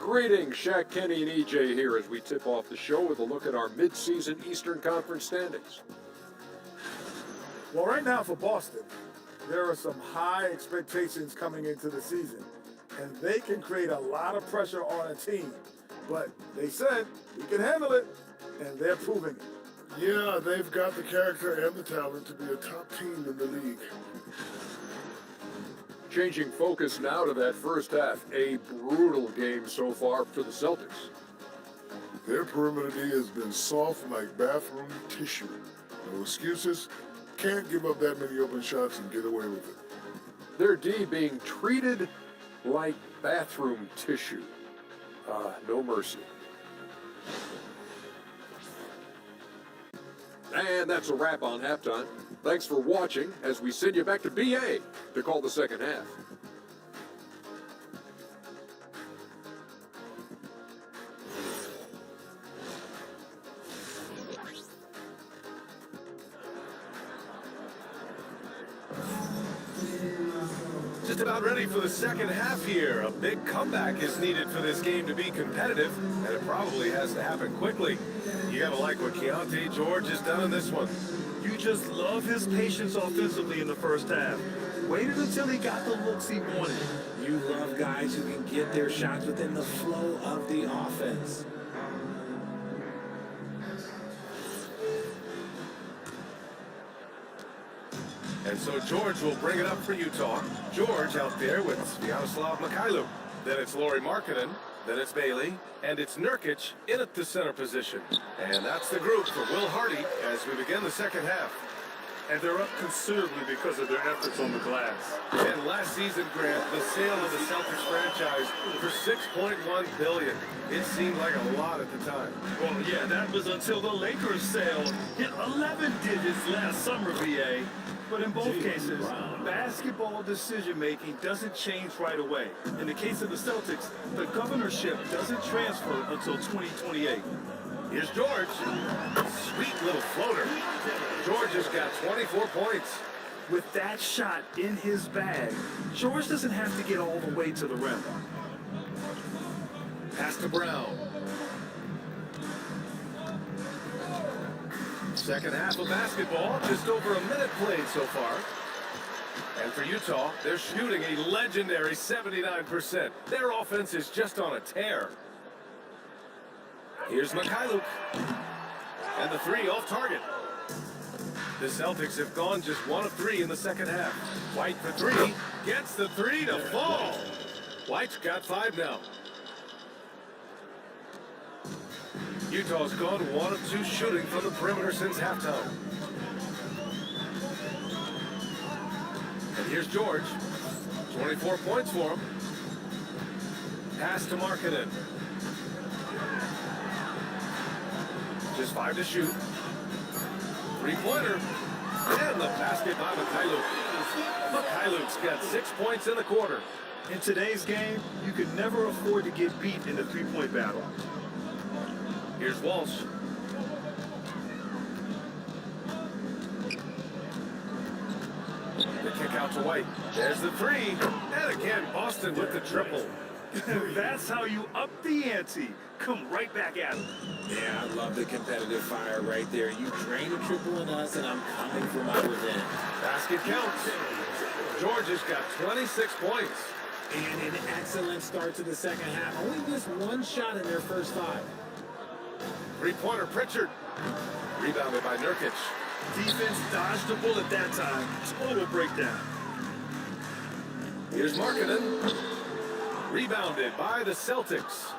Greetings, Shaq Kenny and EJ here as we tip off the show with a look at our mid-season Eastern Conference standings. Well, right now for Boston, there are some high expectations coming into the season, and they can create a lot of pressure on a team. But they said we can handle it, and they're proving it. Yeah, they've got the character and the talent to be a top team in the league. Changing focus now to that first half. A brutal game so far for the Celtics. Their perimeter D has been soft like bathroom tissue. No excuses. Can't give up that many open shots and get away with it. Their D being treated like bathroom tissue. No mercy. And that's a wrap on halftime. Thanks for watching as we send you back to BA to call the second half. Just about ready for the second half here. A big comeback is needed for this game to be competitive, and it probably has to happen quickly. You gotta like what Keontae George has done in this one. You just love his patience offensively in the first half. Waited until he got the looks he wanted. You love guys who can get their shots within the flow of the offense. And so George will bring it up for Utah. George out there with Sviatoslav Mikhailuk. Then it's Lauri Markkanen. Then it's Bailey. And it's Nurkic in at the center position. And that's the group for Will Hardy as we begin the second half. and they're up considerably because of their efforts on the glass. And last season, Grant, the sale of the Celtics franchise for $6.1 billion. It seemed like a lot at the time. Well, yeah, that was until the Lakers sale hit 11 digits last summer, VA. But in both cases, basketball decision-making doesn't change right away. In the case of the Celtics, the governorship doesn't transfer until 2028. Here's George. Sweet little floater. George has got 24 points. With that shot in his bag, George doesn't have to get all the way to the rim. Pass to Brown. Second half of basketball, just over a minute played so far. And for Utah, they're shooting a legendary 79%. Their offense is just on a tear. Here's Mikhailuk. And the three off target. The Celtics have gone just 1 of 3 in the second half. White for 3. Gets the 3 to fall. White's got 5 now. Utah's gone 1 of 2 shooting from the perimeter since halftime. And here's George. 24 points for him. Pass to Markkanen. Just 5 to shoot. Three-pointer. And the basket by Mikhailuk. Mikhailuk's got 6 points in the quarter. In today's game, you could never afford to get beat in the three-point battle. Here's Walsh. The kick out to White. There's the 3. And again, Boston with the triple. That's how you up the ante. Come right back at him. Yeah, I love the competitive fire right there. You drain a triple in us, and I'm coming for my revenge. Basket counts. George has got 26 points. And an excellent start to the second half. Only missed 1 shot in their first 5. Three-pointer, Pritchard. Rebounded by Nurkic. Defense dodged the bullet that time. Total breakdown. Here's Markkanen. Rebounded by the Celtics.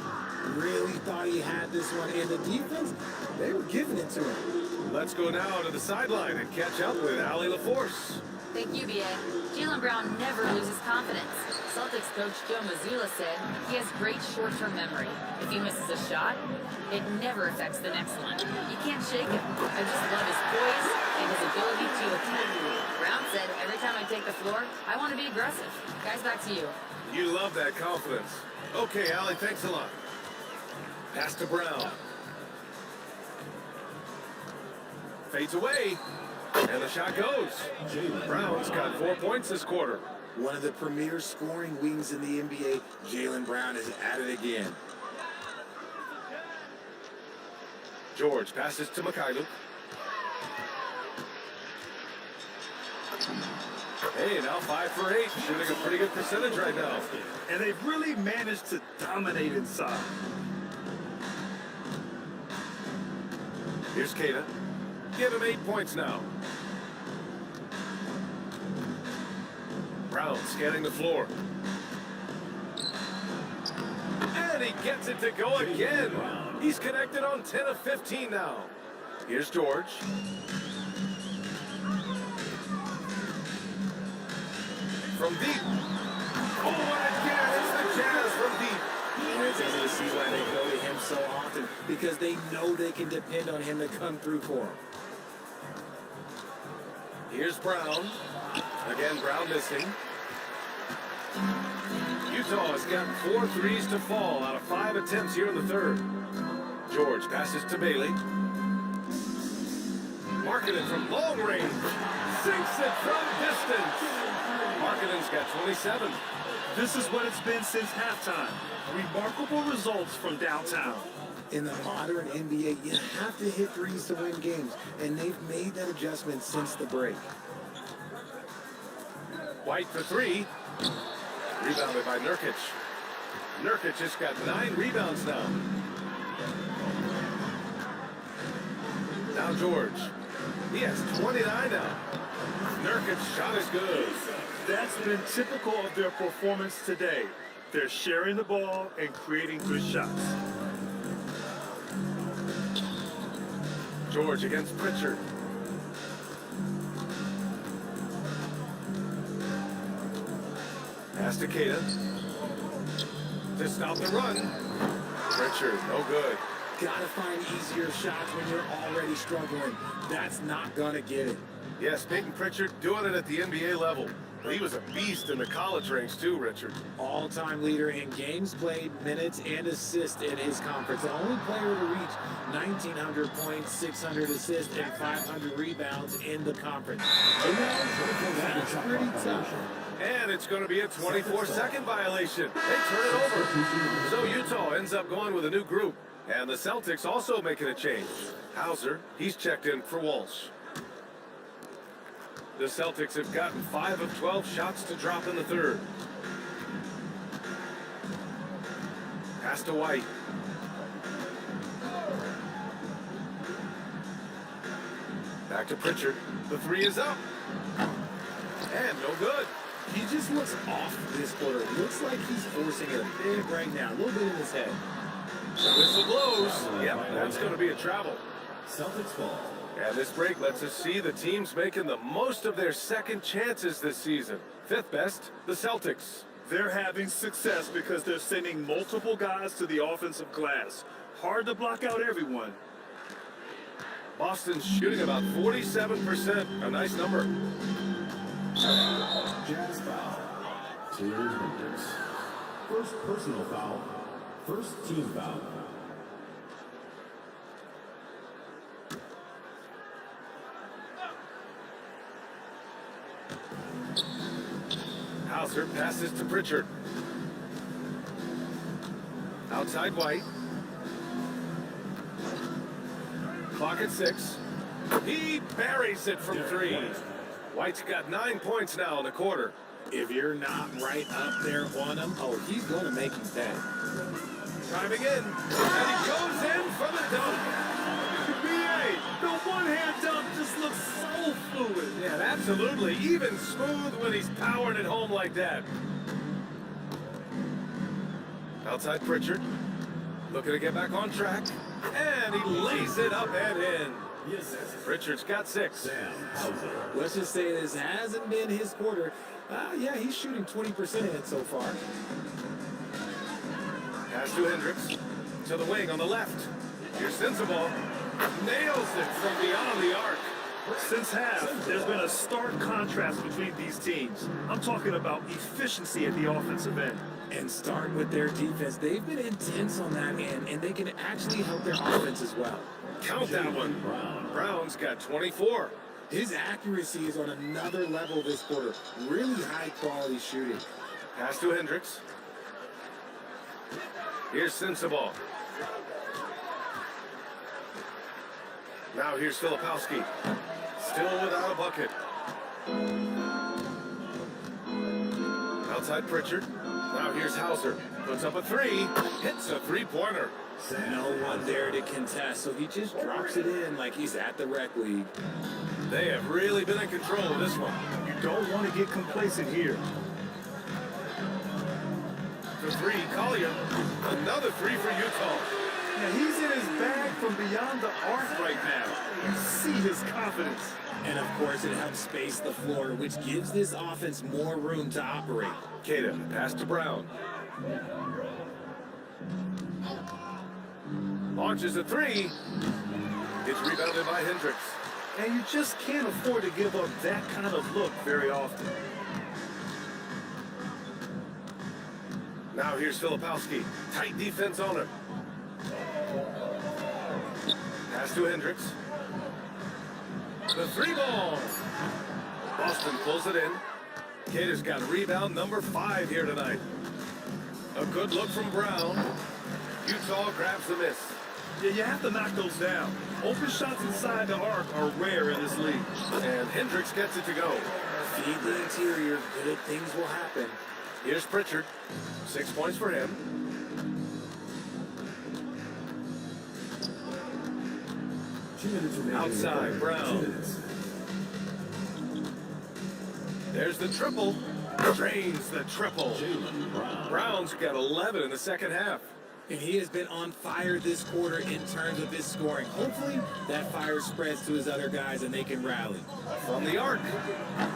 Really thought he had this one. And the defense, they were giving it to him. Let's go now to the sideline and catch up with Allie LaForce. Thank you, B.A. Jaylen Brown never loses confidence. Celtics coach Joe Mazzulla said he has great short-term memory. If he misses a shot, it never affects the next one. You can't shake him. I just love his poise and his ability to attack. Brown said, every time I take the floor, I want to be aggressive. Guys, back to you. You love that confidence. Okay, Allie, thanks a lot. Pass to Brown. Fades away. And the shot goes. Brown's got 4 points this quarter. One of the premier scoring wings in the NBA, Jaylen Brown is at it again. George passes to Mikhailuk. Hey, now 5 for 8. Shooting a pretty good percentage right now. And they've really managed to dominate inside. Here's Keita. Give him 8 points now. Brown scanning the floor. And he gets it to go again. He's connected on 10 of 15 now. Here's George. From deep. Oh, and again, it's the Jazz from deep. And it's easy to see why they go to him so often, because they know they can depend on him to come through for them. Here's Brown. Again, Brown missing. Utah has got 4 threes to fall out of 5 attempts here in the third. George passes to Bailey. Markkanen from long range. Sinks it from distance. Markkanen's got 27. This is what it's been since halftime. Remarkable results from downtown. In the modern NBA, you have to hit threes to win games, and they've made that adjustment since the break. White for 3. Rebounded by Nurkic. Nurkic has got 9 rebounds now. Now George. He has 29 now. Nurkic's shot is good. That's been typical of their performance today. They're sharing the ball and creating good shots. George against Pritchard. Pass to Keita. To stop the run. Pritchard, no good. Gotta find easier shots when you're already struggling. That's not gonna get it. Yes, Peyton Pritchard doing it at the NBA level. But he was a beast in the college ranks too, Richard. All-time leader in games played, minutes, and assists in his conference. The only player to reach 1,900 points, 600 assists, and 500 rebounds in the conference. That's pretty tough. And it's going to be a 24-second violation. They turn it over. So Utah ends up going with a new group. And the Celtics also making a change. Hauser, he's checked in for Walsh. The Celtics have gotten 5 of 12 shots to drop in the third. Pass to White. Back to Pritchard. The three is up. And no good. He just looks off this quarter. It looks like he's forcing it a bit right now. A little bit in his head. The whistle blows. Yep, that's going to be a travel. Celtics ball. And this break lets us see the teams making the most of their second chances this season. Fifth best, the Celtics. They're having success because they're sending multiple guys to the offensive glass. Hard to block out everyone. Boston's shooting about 47%. A nice number. Jazz foul. Taylor Hendricks. First personal foul. First team foul. Hauser passes to Pritchard. Outside White. Clock at 6. He buries it from 3. White's got 9 points now in the quarter. If you're not right up there on him, oh, he's going to make you pay. Driving in. And he goes in for the dunk. BA, the one-hand dunk just looks so fluid. Yeah, absolutely. Even smooth when he's powering it home like that. Outside Pritchard. Looking to get back on track. And he lays it up and in. Yes. Pritchard's got 6. Let's just say this hasn't been his quarter. Yeah, he's shooting 20% in it so far. Pass to Hendricks. To the wing on the left. Here's Sensabaugh. Nails it from beyond the arc. Since half, there's been a stark contrast between these teams. I'm talking about efficiency at the offensive end. And starting with their defense, they've been intense on that end, and they can actually help their offense as well. Count that one. Brown's got 24. His accuracy is on another level this quarter. Really high-quality shooting. Pass to Hendricks. Here's Sensabaugh. Now here's Filipowski. Still without a bucket. Outside Pritchard. Now here's Hauser. Puts up a 3. Hits a 3-pointer. No one there to contest, so he just drops it in like he's at the rec league. They have really been in control of this one. You don't want to get complacent here. For 3, Collier. Another 3 for Utah. Yeah, he's in his bag from beyond the arc right now. You see his confidence. And of course, it helps space the floor, which gives this offense more room to operate. Keita, pass to Brown. Launches a 3. It's rebounded by Hendricks. And you just can't afford to give up that kind of look very often. Now here's Filipowski. Tight defense on him. Pass to Hendricks. The 3-ball. Boston pulls it in. Keita's got rebound number 5 here tonight. A good look from Brown. Utah grabs the miss. Yeah, you have to knock those down. Open shots inside the arc are rare in this league. And Hendricks gets it to go. Feed the interior, good things will happen. Here's Pritchard. 6 points for him. Outside, Brown. There's the triple. Drains the triple. Brown's got 11 in the second half. And he has been on fire this quarter in terms of his scoring. Hopefully that fire spreads to his other guys and they can rally. From the arc.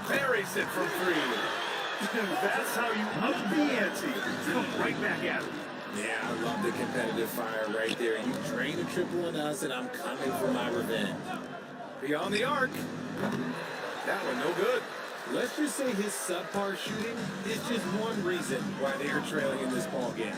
Buries it from 3. And that's how you up the ante. Come right back at it. Yeah, I love the competitive fire right there. You drain a triple on us, and I'm coming for my revenge. Beyond the arc. That one no good. Let's just say his subpar shooting is just one reason why they are trailing in this ball game.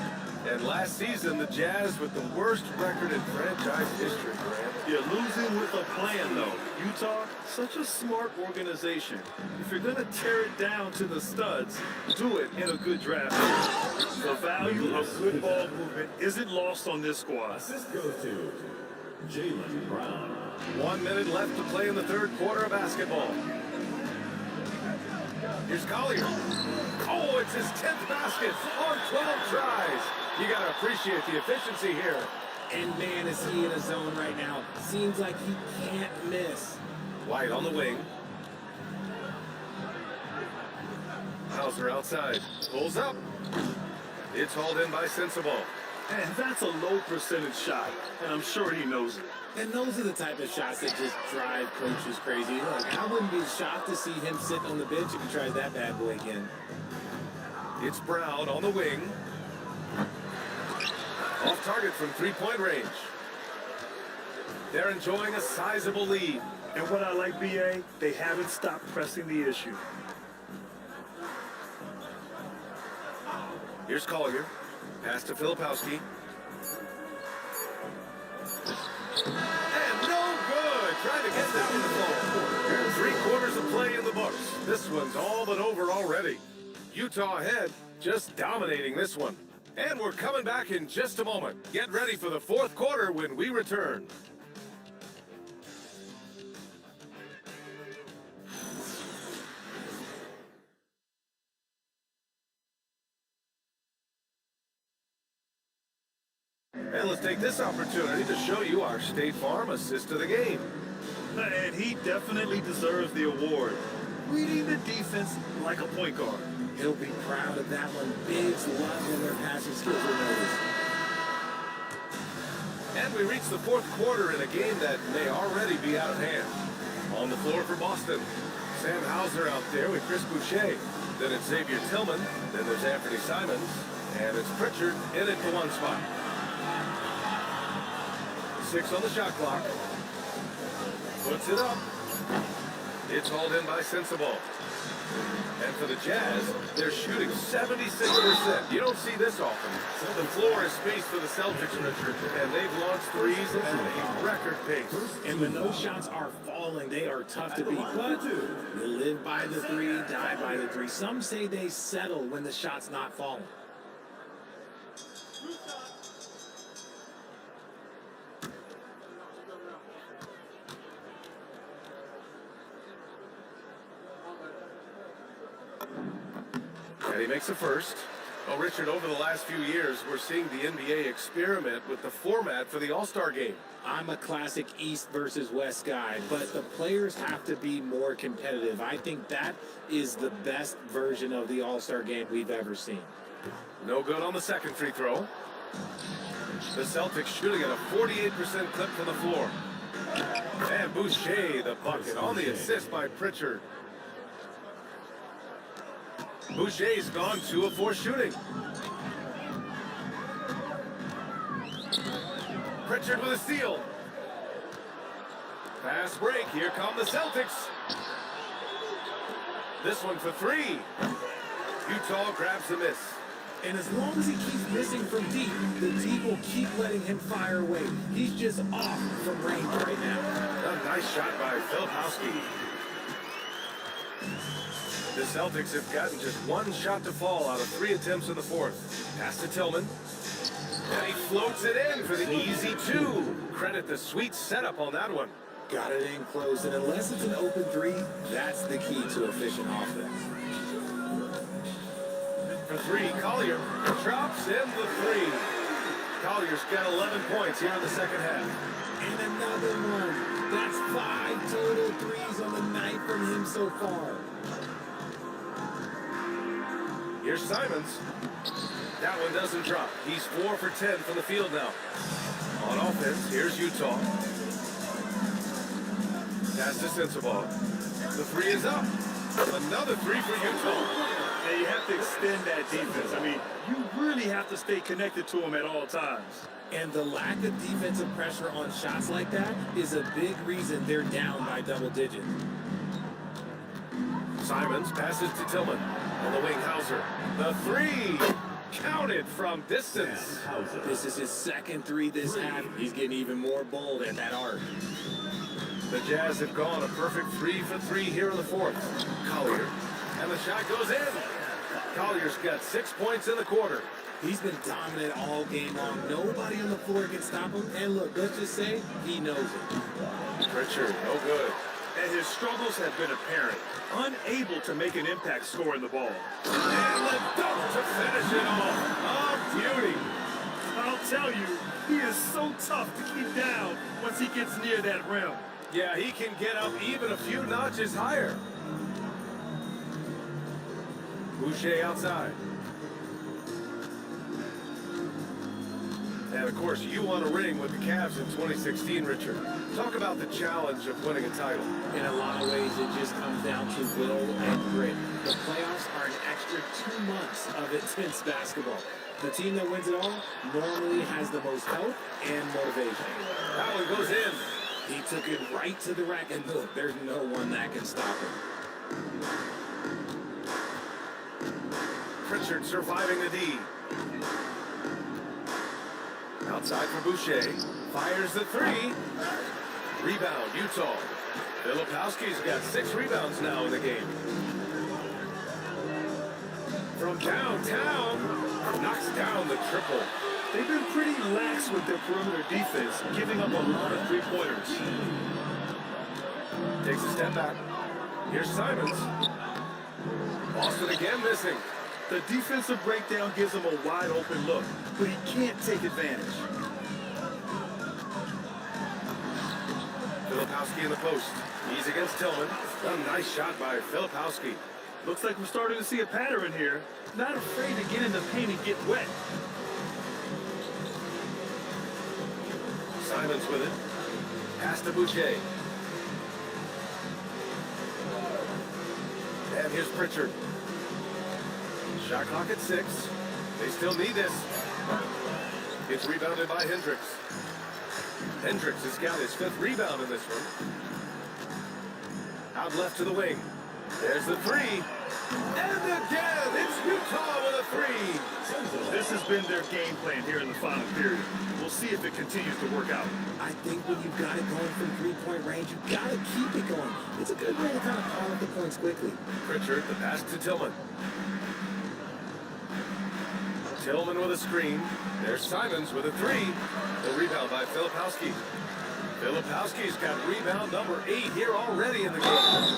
And last season, the Jazz with the worst record in franchise history, Grant. You're losing with a plan, though. Utah, such a smart organization. If you're going to tear it down to the studs, do it in a good draft. The value of good ball movement isn't lost on this squad. Assist goes to Jaylen Brown. 1 minute left to play in the third quarter of basketball. Here's Collier. Oh, it's his 10th basket on 12 tries. You got to appreciate the efficiency here. And man, is he in a zone right now. Seems like he can't miss. White on the wing. Hauser outside. Pulls up. It's hauled in by Sensabaugh. And that's a low percentage shot, and I'm sure he knows it. And those are the type of shots that just drive coaches crazy. Look, I wouldn't be shocked to see him sitting on the bench if he tries that bad boy again. It's Brown on the wing. Off target from three-point range. They're enjoying a sizable lead. And what I like, BA, they haven't stopped pressing the issue. Here's Collier. Pass to Filipowski. And no good. Trying to get that one to fall. 3/4 of play in the books. This one's all but over already. Utah ahead, just dominating this one. And we're coming back in just a moment. Get ready for the fourth quarter when we return. And let's take this opportunity to show you our State Farm assist of the game. And he definitely deserves the award. Reading the defense like a point guard. He'll be proud of that one. Bigs love when their passing skills are noticed. And we reach the fourth quarter in a game that may already be out of hand. On the floor for Boston, Sam Hauser out there with Chris Boucher. Then it's Xavier Tillman. Then there's Anthony Simons. And it's Pritchard in at the one spot. 6 on the shot clock. Puts it up. It's hauled in by Sensabaugh. And for the Jazz, they're shooting 76%. You don't see this often. The floor is spaced for the Celtics, Richard, and they've launched threes at a record pace. And when those shots are falling, they are tough to beat. But they live by the three, die by the three. Some say they settle when the shot's not falling. And he makes a first. Well, Richard, over the last few years, we're seeing the NBA experiment with the format for the All-Star game. I'm a classic East versus West guy, but the players have to be more competitive. I think that is the best version of the All-Star game we've ever seen. No good on the second free throw. The Celtics shooting at a 48% clip from the floor. And Boucher, the bucket, on the assist by Pritchard. Boucher's gone 2 of 4 shooting. Pritchard with a steal. Fast break. Here come the Celtics. This one for 3. Utah grabs the miss. And as long as he keeps missing from deep, the deep will keep letting him fire away. He's just off from range right now. A nice shot by Filipowski. The Celtics have gotten just 1 shot to fall out of 3 attempts in the fourth. Pass to Tillman. And he floats it in for the easy 2. Credit the sweet setup on that one. Got it in close, and unless it's an open 3, that's the key to efficient offense. For 3, Collier drops in the 3. Collier's got 11 points here in the second half. And another one. That's 5 total threes on the night from him so far. Here's Simons. That one doesn't drop. He's 4 for 10 from the field now. On offense, here's Utah. Pass to Sensabaugh. The 3 is up. Another 3 for Utah. And to extend that defense. I mean, you really have to stay connected to him at all times. And the lack of defensive pressure on shots like that is a big reason they're down by double digits. Simons passes to Tillman. On the wing, Hauser. The three. Counted from distance. This is his second three this half. He's getting even more bold at that arc. The Jazz have gone a perfect 3 for 3 here in the fourth. Collier. And the shot goes in. Collier's got 6 points in the quarter. He's been dominant all game long. Nobody on the floor can stop him. And look, let's just say he knows it. Pritchard, no good. And his struggles have been apparent. Unable to make an impact scoring the ball. And the dunk to finish it off. Oh, beauty. I'll tell you, he is so tough to keep down once he gets near that rim. Yeah, he can get up even a few notches higher. Boucher outside. And of course, you won a ring with the Cavs in 2016, Richard. Talk about the challenge of winning a title. In a lot of ways, it just comes down to will and grit. The playoffs are an extra 2 months of intense basketball. The team that wins it all normally has the most help and motivation. That one goes in. He took it right to the rack, and look, there's no one that can stop him. Pritchard surviving the D. Outside for Boucher. Fires the three. Rebound, Utah. Filipowski's got 6 rebounds now in the game. From downtown, knocks down the triple. They've been pretty lax with their perimeter defense, giving up a lot of three-pointers. Takes a step back. Here's Simons. Boston again missing. The defensive breakdown gives him a wide-open look, but he can't take advantage. Filipowski in the post. He's against Tillman. A nice shot by Filipowski. Looks like we're starting to see a pattern here. Not afraid to get in the paint and get wet. Simons with it. Pass to Boucher. And here's Pritchard. Shot clock at 6. They still need this. It's rebounded by Hendricks. Hendricks has got his 5th rebound in this one. Out left to the wing. There's the three. And again, it's Utah with a 3. This has been their game plan here in the final period. We'll see if it continues to work out. I think when you've got it going from three-point range, you've got to keep it going. It's a good way to kind of pile up the points quickly. Pritchard, the pass to Tillman. Tillman with a screen. There's Simons with a 3. The rebound by Filipowski. Filipowski's got rebound number 8 here already in the game.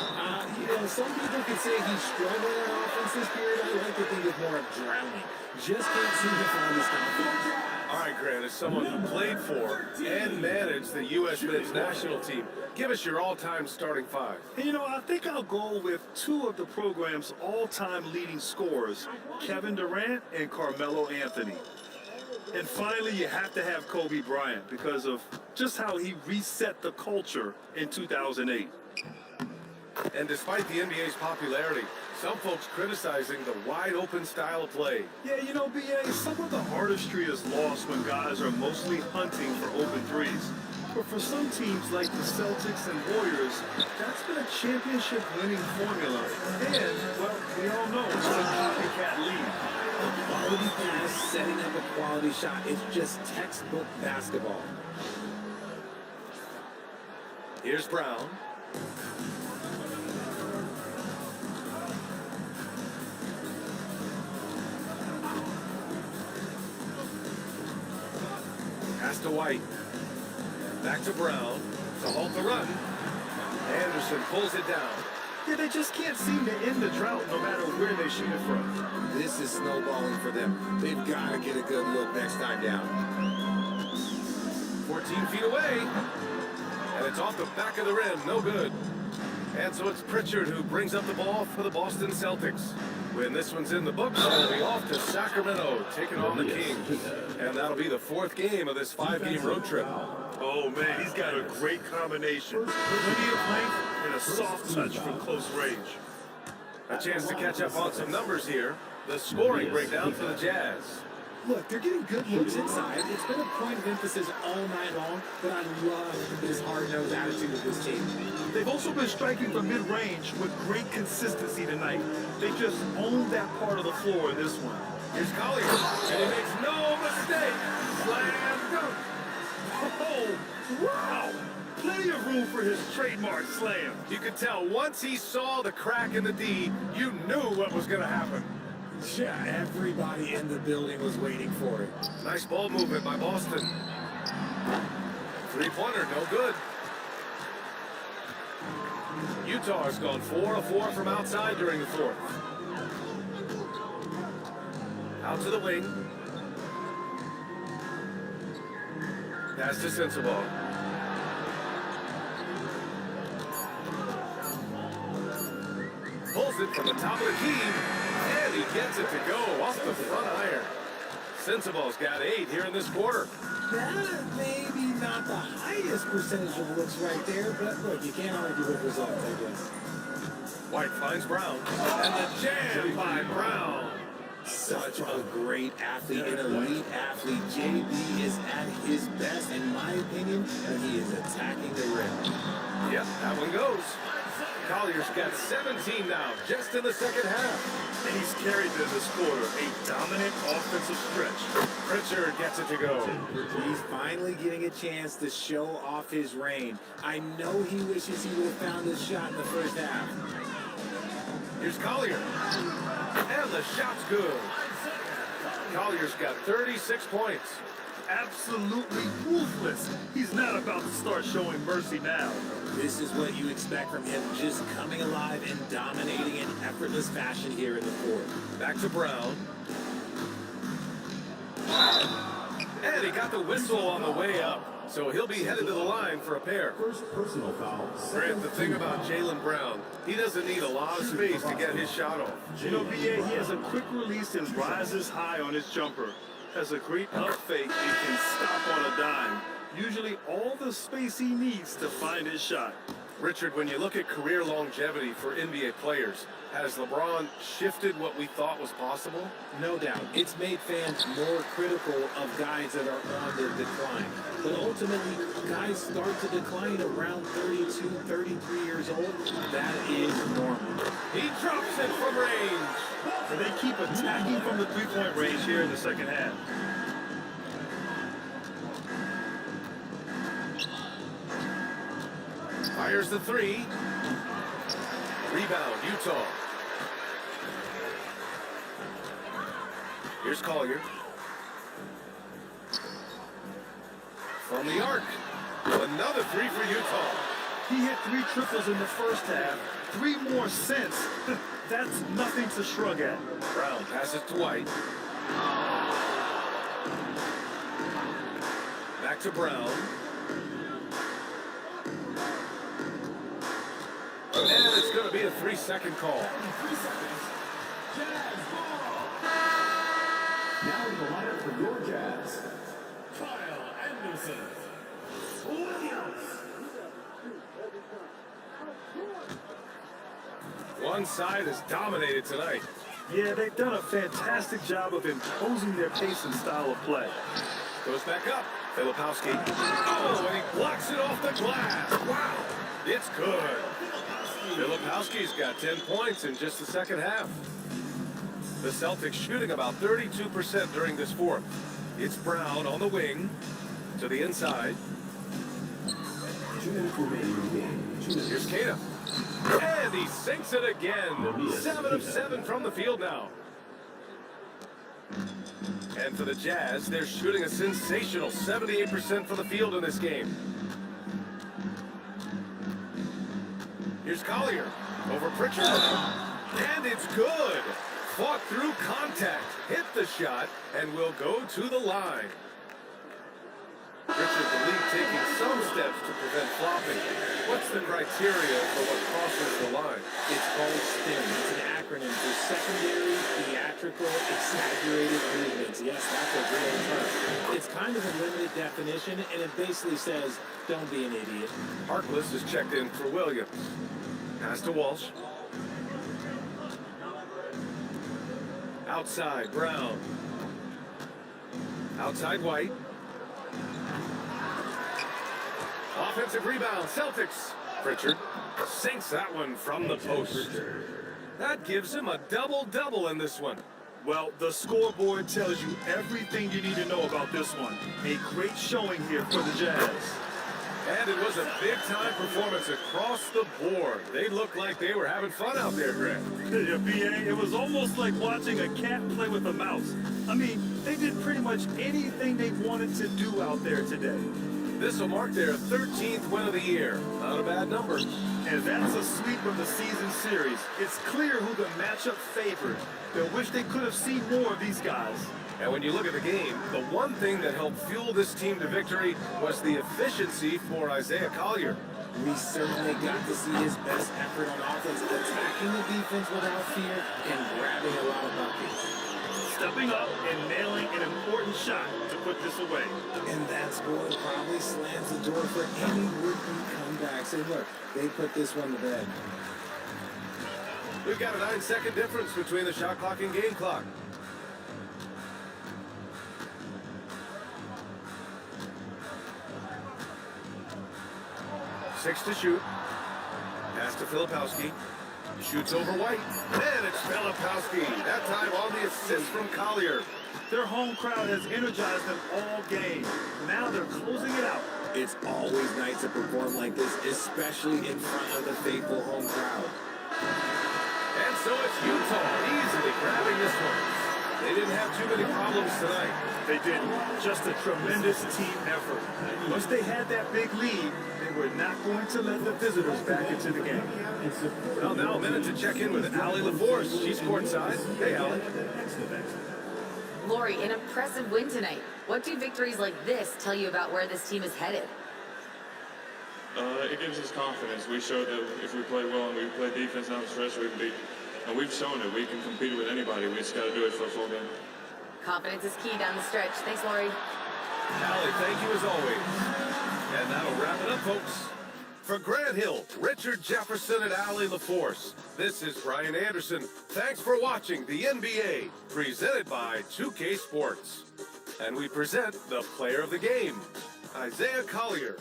You know, some people could say he's struggling on offense this period. I like to think it's more of drowning. Just can't seem to find his confidence. All right, Grant, as someone who played for and managed the U.S. men's national team, give us your all-time starting 5. And you know, I think I'll go with 2 of the program's all-time leading scorers, Kevin Durant and Carmelo Anthony. And finally, you have to have Kobe Bryant because of just how he reset the culture in 2008. And despite the NBA's popularity, some folks criticizing the wide-open style of play. Yeah, you know, B.A., some of the artistry is lost when guys are mostly hunting for open threes. But for some teams like the Celtics and Warriors, that's been a championship-winning formula. And, well, we all know it's a copycat league. A quality pass, setting up a quality shot, it's just textbook basketball. Here's Brown. Pass to White. Back to Brown to halt the run. Anderson pulls it down. Yeah, they just can't seem to end the drought no matter where they shoot it from. This is snowballing for them. They've got to get a good look next time down. 14 feet away. And it's off the back of the rim. No good. And so it's Pritchard who brings up the ball for the Boston Celtics. When this one's in the books, it'll be off to Sacramento, taking on the Kings. And that'll be the 4th game of this 5-game road trip. Oh, man, he's got a great combination. Plenty of length and a soft touch from close range. A chance to catch up on some numbers here. The scoring breakdown for the Jazz. Look, they're getting good looks inside. It's been a point of emphasis all night long, but I love this hard-nosed attitude of this team. They've also been striking from mid-range with great consistency tonight. They just owned that part of the floor in this one. Here's Collier, and he makes no mistake. Slam dunk. Oh, wow! Plenty of room for his trademark slam. You could tell once he saw the crack in the D, you knew what was going to happen. Yeah, everybody in the building was waiting for it. Nice ball movement by Boston. Three-pointer, no good. Utah has gone 4 of 4 from outside during the fourth. Out to the wing. Pass to Sensabaugh. Pulls it from the top of the key. And he gets it to go off the front iron. Sensabaugh's got 8 here in this quarter. Maybe not the highest percentage of looks right there, but look, you can't argue with results, I guess. White finds Brown. And the jam by Brown. Such a great athlete, an elite athlete. JB is at his best, in my opinion, when he is attacking the rim. Yep, that one goes. Collier's got 17 now, just in the second half. And he's carried them this quarter, a dominant offensive stretch. Pritchard gets it to go. He's finally getting a chance to show off his range. I know he wishes he would have found this shot in the first half. Here's Collier. And the shot's good. Collier's got 36 points. Absolutely ruthless. He's not about to start showing mercy now. This is what you expect from him, just coming alive and dominating in effortless fashion here in the fourth. Back to Brown. And he got the whistle on the way up, so he'll be headed to the line for a pair. First personal foul. Grant, the thing about Jaylen Brown, he doesn't need a lot of space to get his shot off. You know, BA, he has a quick release and rises high on his jumper. Has a great up fake and can stop on a dime. Usually all the space he needs to find his shot. Richard, when you look at career longevity for NBA players, has LeBron shifted what we thought was possible? No doubt. It's made fans more critical of guys that are on the decline. But ultimately, guys start to decline around 32, 33 years old. That is normal. He drops it from range. And they keep attacking from the three-point range here in the second half. Fires the three. Rebound, Utah. Here's Collier. From the arc. Another three for Utah. He hit 3 triples in the first half. 3 more since. That's nothing to shrug at. Brown passes to White. Back to Brown. And it's going to be a 3-second call. Now in the lineup for your Jazz, Kyle Anderson. Williams. One side is dominated tonight. Yeah, they've done a fantastic job of imposing their pace and style of play. Goes back up. Filipowski. Oh, and he blocks it off the glass. Wow. It's good. Filipowski's got 10 points in just the second half. The Celtics shooting about 32% during this fourth. It's Brown on the wing to the inside. Here's Kata. And he sinks it again. 7 of 7 from the field now. And for the Jazz, they're shooting a sensational 78% from the field in this game. Here's Collier over Pritchard. And it's good. Fought through contact, hit the shot, and will go to the line. Richard, the league taking some steps to prevent flopping. What's the criteria for what crosses the line? It's called STEM. It's an acronym for secondary, theatrical, exaggerated movements. Yes, that's a real term. It's kind of a limited definition, and it basically says, don't be an idiot. Harkless is checked in for Williams. Pass to Walsh. Outside, Brown. Outside, White. Offensive rebound, Celtics. Pritchard sinks that one from the post. That gives him a double-double in this one. Well, the scoreboard tells you everything you need to know about this one. A great showing here for the Jazz. And it was a big-time performance across the board. They looked like they were having fun out there, Greg. Yeah, B.A., it was almost like watching a cat play with a mouse. I mean, they did pretty much anything they wanted to do out there today. This will mark their 13th win of the year. Not a bad number. And that's a sweep of the season series. It's clear who the matchup favored. They wish they could have seen more of these guys. And when you look at the game, the one thing that helped fuel this team to victory was the efficiency for Isaiah Collier. We certainly got to see his best effort on offense, attacking the defense without fear and grabbing a lot of buckets. Stepping up and nailing an important shot to put this away. And that score probably slams the door for any would-be comebacks. And look, they put this one to bed. We've got a 9-second difference between the shot clock and game clock. Six to shoot. Pass to Filipowski. Shoots over White. And it's Filipowski. That time on the assist from Collier. Their home crowd has energized them all game. Now they're closing it out. It's always nice to perform like this, especially in front of the faithful home crowd. And so it's Utah easily grabbing this one. They didn't have too many problems tonight. They didn't. Just a tremendous team effort. Once they had that big lead, they were not going to let the visitors back into the game. Well, now a minute to check in with Allie LaForce. She's courtside. Hey, Allie. Lori, an impressive win tonight. What do victories like this tell you about where this team is headed? It gives us confidence. We showed that if we play well and we play defense down the stretch, we can beat. And we've shown it. We can compete with anybody. We just got to do it for a full game. Confidence is key down the stretch. Thanks, Lori. Allie, thank you as always. And that'll wrap it up, folks. For Grant Hill, Richard Jefferson, and Allie LaForce, this is Brian Anderson. Thanks for watching the NBA, presented by 2K Sports. And we present the player of the game, Isaiah Collier.